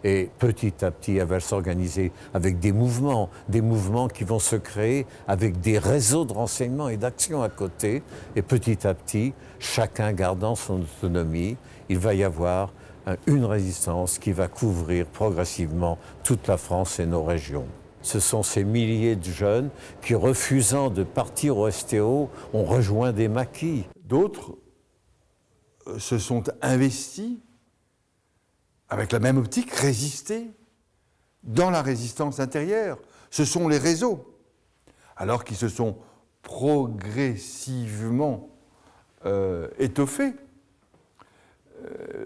[SPEAKER 6] Et petit à petit, elle va s'organiser avec des mouvements qui vont se créer avec des réseaux de renseignement et d'action à côté. Et petit à petit, chacun gardant son autonomie, il va y avoir une résistance qui va couvrir progressivement toute la France et nos régions. Ce sont ces milliers de jeunes qui, refusant de partir au STO, ont rejoint des maquis.
[SPEAKER 5] D'autres se sont investis avec la même optique, résister dans la résistance intérieure. Ce sont les réseaux, alors qu'ils se sont progressivement étoffés,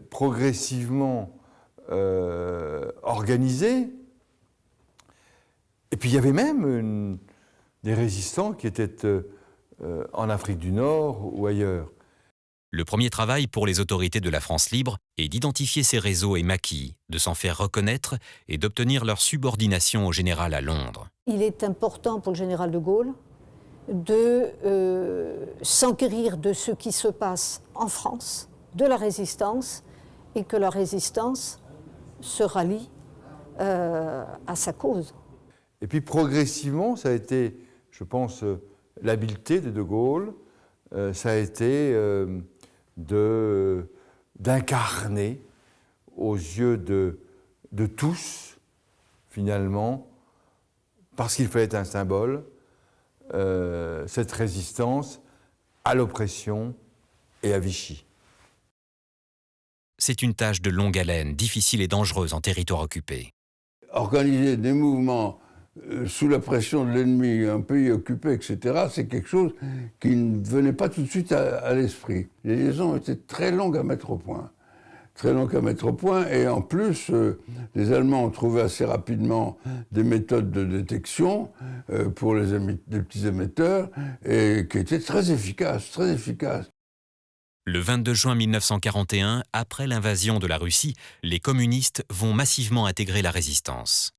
[SPEAKER 5] progressivement organisés. Et puis il y avait même des résistants qui étaient en Afrique du Nord ou ailleurs.
[SPEAKER 1] Le premier travail pour les autorités de la France libre est d'identifier ces réseaux et maquis, de s'en faire reconnaître et d'obtenir leur subordination au général à Londres.
[SPEAKER 9] Il est important pour le général de Gaulle de s'enquérir de ce qui se passe en France, de la résistance, et que la résistance se rallie à sa cause.
[SPEAKER 5] Et puis progressivement, ça a été, je pense, l'habileté de Gaulle, ça a été d'incarner aux yeux de tous, finalement, parce qu'il fallait un symbole, cette résistance à l'oppression et à Vichy.
[SPEAKER 1] C'est une tâche de longue haleine, difficile et dangereuse en territoire occupé.
[SPEAKER 4] Organiser des mouvements sous la pression de l'ennemi, un pays occupé, etc., c'est quelque chose qui ne venait pas tout de suite à l'esprit. Les liaisons étaient très longues à mettre au point. Très longues à mettre au point, et en plus, les Allemands ont trouvé assez rapidement des méthodes de détection pour les petits émetteurs, et qui étaient très efficaces, très efficaces.
[SPEAKER 1] Le 22 juin 1941, après l'invasion de la Russie, les communistes vont massivement intégrer la résistance.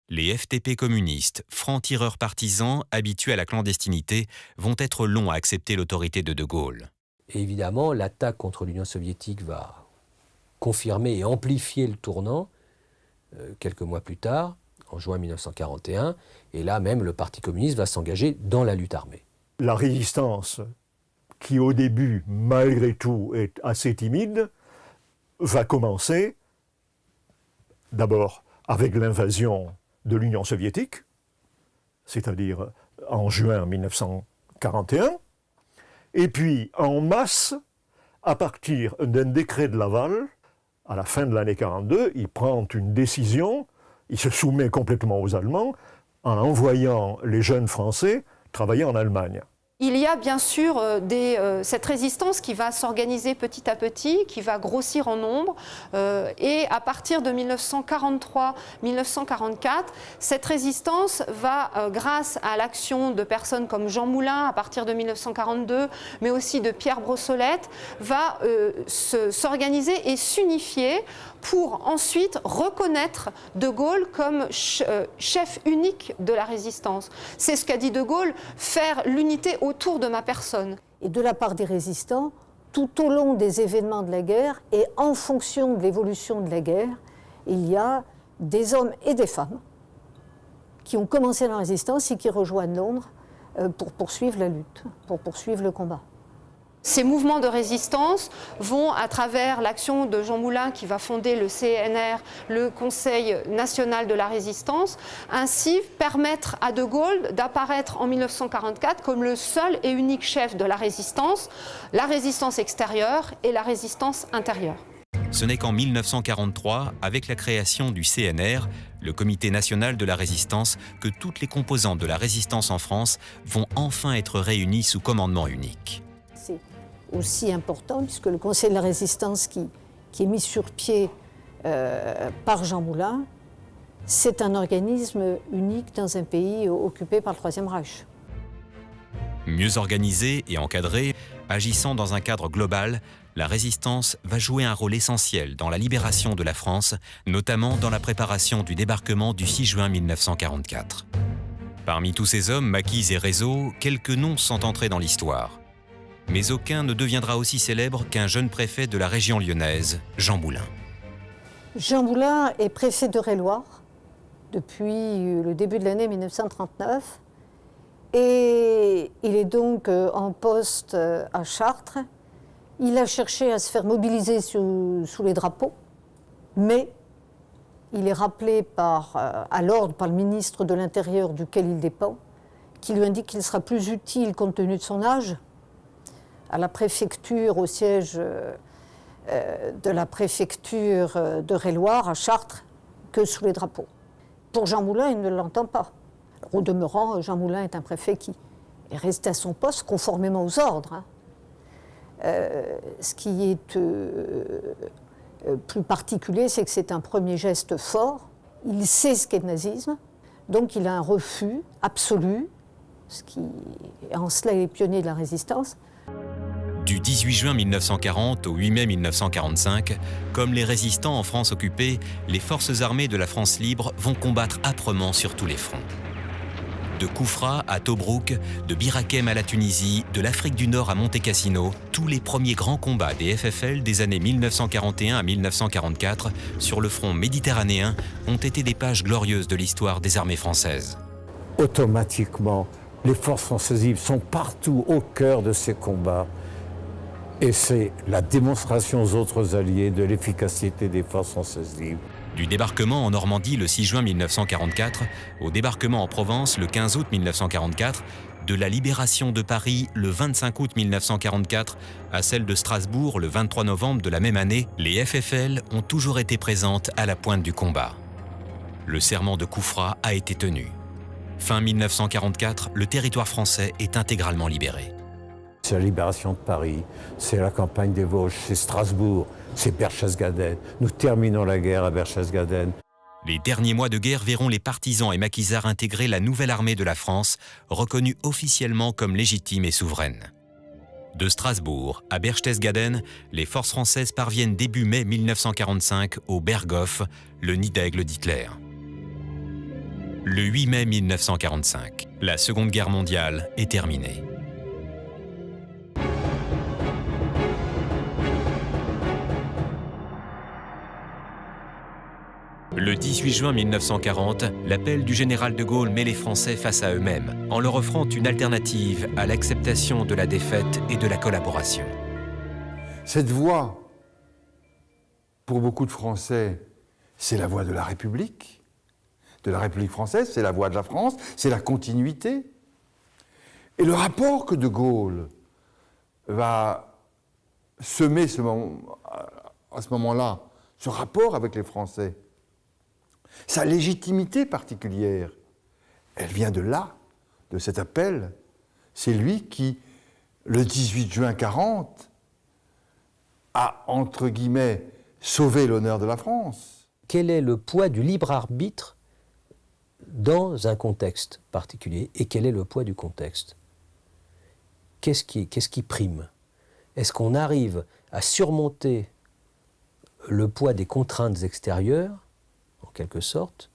[SPEAKER 1] Les FTP communistes, francs-tireurs partisans, habitués à la clandestinité, vont être longs à accepter l'autorité de De Gaulle.
[SPEAKER 3] Et évidemment, l'attaque contre l'Union soviétique va confirmer et amplifier le tournant quelques mois plus tard, en juin 1941, et là même le Parti communiste va s'engager dans la lutte armée.
[SPEAKER 8] La résistance, qui au début, malgré tout, est assez timide, va commencer d'abord avec l'invasion de l'Union soviétique, c'est-à-dire en juin 1941, et puis en masse, à partir d'un décret de Laval, à la fin de l'année 42, il prend une décision, il se soumet complètement aux Allemands en envoyant les jeunes Français travailler en Allemagne.
[SPEAKER 2] Il y a bien sûr cette résistance qui va s'organiser petit à petit, qui va grossir en nombre, et à partir de 1943-1944, cette résistance va, grâce à l'action de personnes comme Jean Moulin à partir de 1942, mais aussi de Pierre Brossolette, va s'organiser et s'unifier pour ensuite reconnaître De Gaulle comme chef unique de la résistance. C'est ce qu'a dit De Gaulle, faire l'unité autour de ma personne.
[SPEAKER 9] Et de la part des résistants, tout au long des événements de la guerre et en fonction de l'évolution de la guerre, il y a des hommes et des femmes qui ont commencé la résistance et qui rejoignent Londres pour poursuivre la lutte, pour poursuivre le combat.
[SPEAKER 2] Ces mouvements de résistance vont, à travers l'action de Jean Moulin qui va fonder le CNR, le Conseil national de la résistance, ainsi permettre à De Gaulle d'apparaître en 1944 comme le seul et unique chef de la résistance extérieure et la résistance intérieure.
[SPEAKER 1] Ce n'est qu'en 1943, avec la création du CNR, le Comité national de la résistance, que toutes les composantes de la résistance en France vont enfin être réunies sous commandement unique.
[SPEAKER 9] C'est aussi important puisque le Conseil de la résistance qui est mis sur pied par Jean Moulin, c'est un organisme unique dans un pays occupé par le Troisième Reich.
[SPEAKER 1] Mieux organisée et encadrée, agissant dans un cadre global, la résistance va jouer un rôle essentiel dans la libération de la France, notamment dans la préparation du débarquement du 6 juin 1944. Parmi tous ces hommes, maquis et réseaux, quelques noms sont entrés dans l'histoire. Mais aucun ne deviendra aussi célèbre qu'un jeune préfet de la région lyonnaise, Jean Moulin.
[SPEAKER 9] Jean Moulin est préfet d'Eure-et-Loir depuis le début de l'année 1939 et il est donc en poste à Chartres. Il a cherché à se faire mobiliser sous les drapeaux, mais il est rappelé à l'ordre par le ministre de l'Intérieur duquel il dépend, qui lui indique qu'il sera plus utile, compte tenu de son âge, à la préfecture, au siège de la préfecture d'Eure-et-Loir, à Chartres, que sous les drapeaux. Pour Jean Moulin, il ne l'entend pas. Alors, au demeurant, Jean Moulin est un préfet qui est resté à son poste conformément aux ordres. Ce qui est plus particulier, c'est que c'est un premier geste fort. Il sait ce qu'est le nazisme, donc il a un refus absolu, ce qui, en cela, est pionnier de la résistance.
[SPEAKER 1] Du 18 juin 1940 au 8 mai 1945, comme les résistants en France occupée, les forces armées de la France libre vont combattre âprement sur tous les fronts. De Koufra à Tobrouk, de Bir Hakeim à la Tunisie, de l'Afrique du Nord à Monte Cassino, tous les premiers grands combats des FFL des années 1941 à 1944 sur le front méditerranéen ont été des pages glorieuses de l'histoire des armées françaises.
[SPEAKER 6] Automatiquement, les forces françaises libres sont partout au cœur de ces combats. Et c'est la démonstration aux autres alliés de l'efficacité des forces françaises libres.
[SPEAKER 1] Du débarquement en Normandie le 6 juin 1944 au débarquement en Provence le 15 août 1944, de la libération de Paris le 25 août 1944 à celle de Strasbourg le 23 novembre de la même année, les FFL ont toujours été présentes à la pointe du combat. Le serment de Koufra a été tenu. Fin 1944, le territoire français est intégralement libéré.
[SPEAKER 6] C'est la libération de Paris, c'est la campagne des Vosges, c'est Strasbourg, c'est Berchtesgaden. Nous terminons la guerre à Berchtesgaden.
[SPEAKER 1] Les derniers mois de guerre verront les partisans et maquisards intégrer la nouvelle armée de la France, reconnue officiellement comme légitime et souveraine. De Strasbourg à Berchtesgaden, les forces françaises parviennent début mai 1945 au Berghof, le nid d'aigle d'Hitler. Le 8 mai 1945, la Seconde Guerre mondiale est terminée. Le 18 juin 1940, l'appel du général de Gaulle met les Français face à eux-mêmes, en leur offrant une alternative à l'acceptation de la défaite et de la collaboration.
[SPEAKER 5] Cette voie, pour beaucoup de Français, c'est la voie de la République française, c'est la voie de la France, c'est la continuité. Et le rapport que de Gaulle va semer à ce moment-là, ce rapport avec les Français, sa légitimité particulière, elle vient de là, de cet appel. C'est lui qui, le 18 juin 40, a, entre guillemets, sauvé l'honneur de la France.
[SPEAKER 3] Quel est le poids du libre arbitre dans un contexte particulier et quel est le poids du contexte? Qu'est-ce qui prime? Est-ce qu'on arrive à surmonter le poids des contraintes extérieures, en quelque sorte,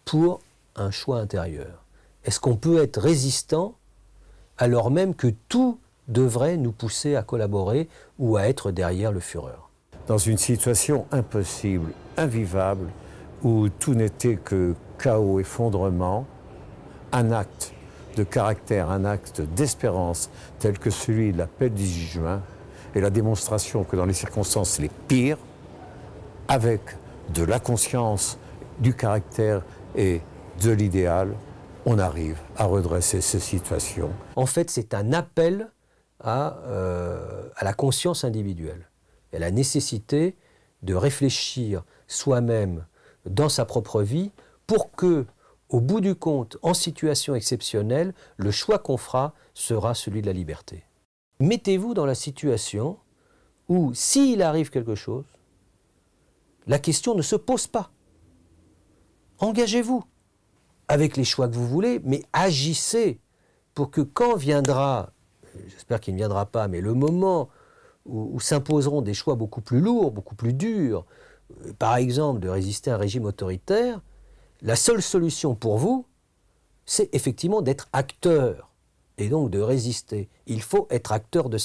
[SPEAKER 3] pour un choix intérieur? Est-ce qu'on peut être résistant alors même que tout devrait nous pousser à collaborer ou à être derrière le Führer?
[SPEAKER 6] Dans une situation impossible, invivable, où tout n'était que chaos, effondrement, un acte de caractère, un acte d'espérance tel que celui de l'appel du 18 juin est la démonstration que dans les circonstances les pires, avec de la conscience, du caractère et de l'idéal, on arrive à redresser ces situations.
[SPEAKER 3] En fait, c'est un appel à la conscience individuelle, et à la nécessité de réfléchir soi-même dans sa propre vie pour que, au bout du compte, en situation exceptionnelle, le choix qu'on fera sera celui de la liberté. Mettez-vous dans la situation où, s'il arrive quelque chose, la question ne se pose pas. Engagez-vous avec les choix que vous voulez, mais agissez pour que quand viendra, j'espère qu'il ne viendra pas, mais le moment où s'imposeront des choix beaucoup plus lourds, beaucoup plus durs, par exemple de résister à un régime autoritaire, la seule solution pour vous, c'est effectivement d'être acteur et donc de résister. Il faut être acteur de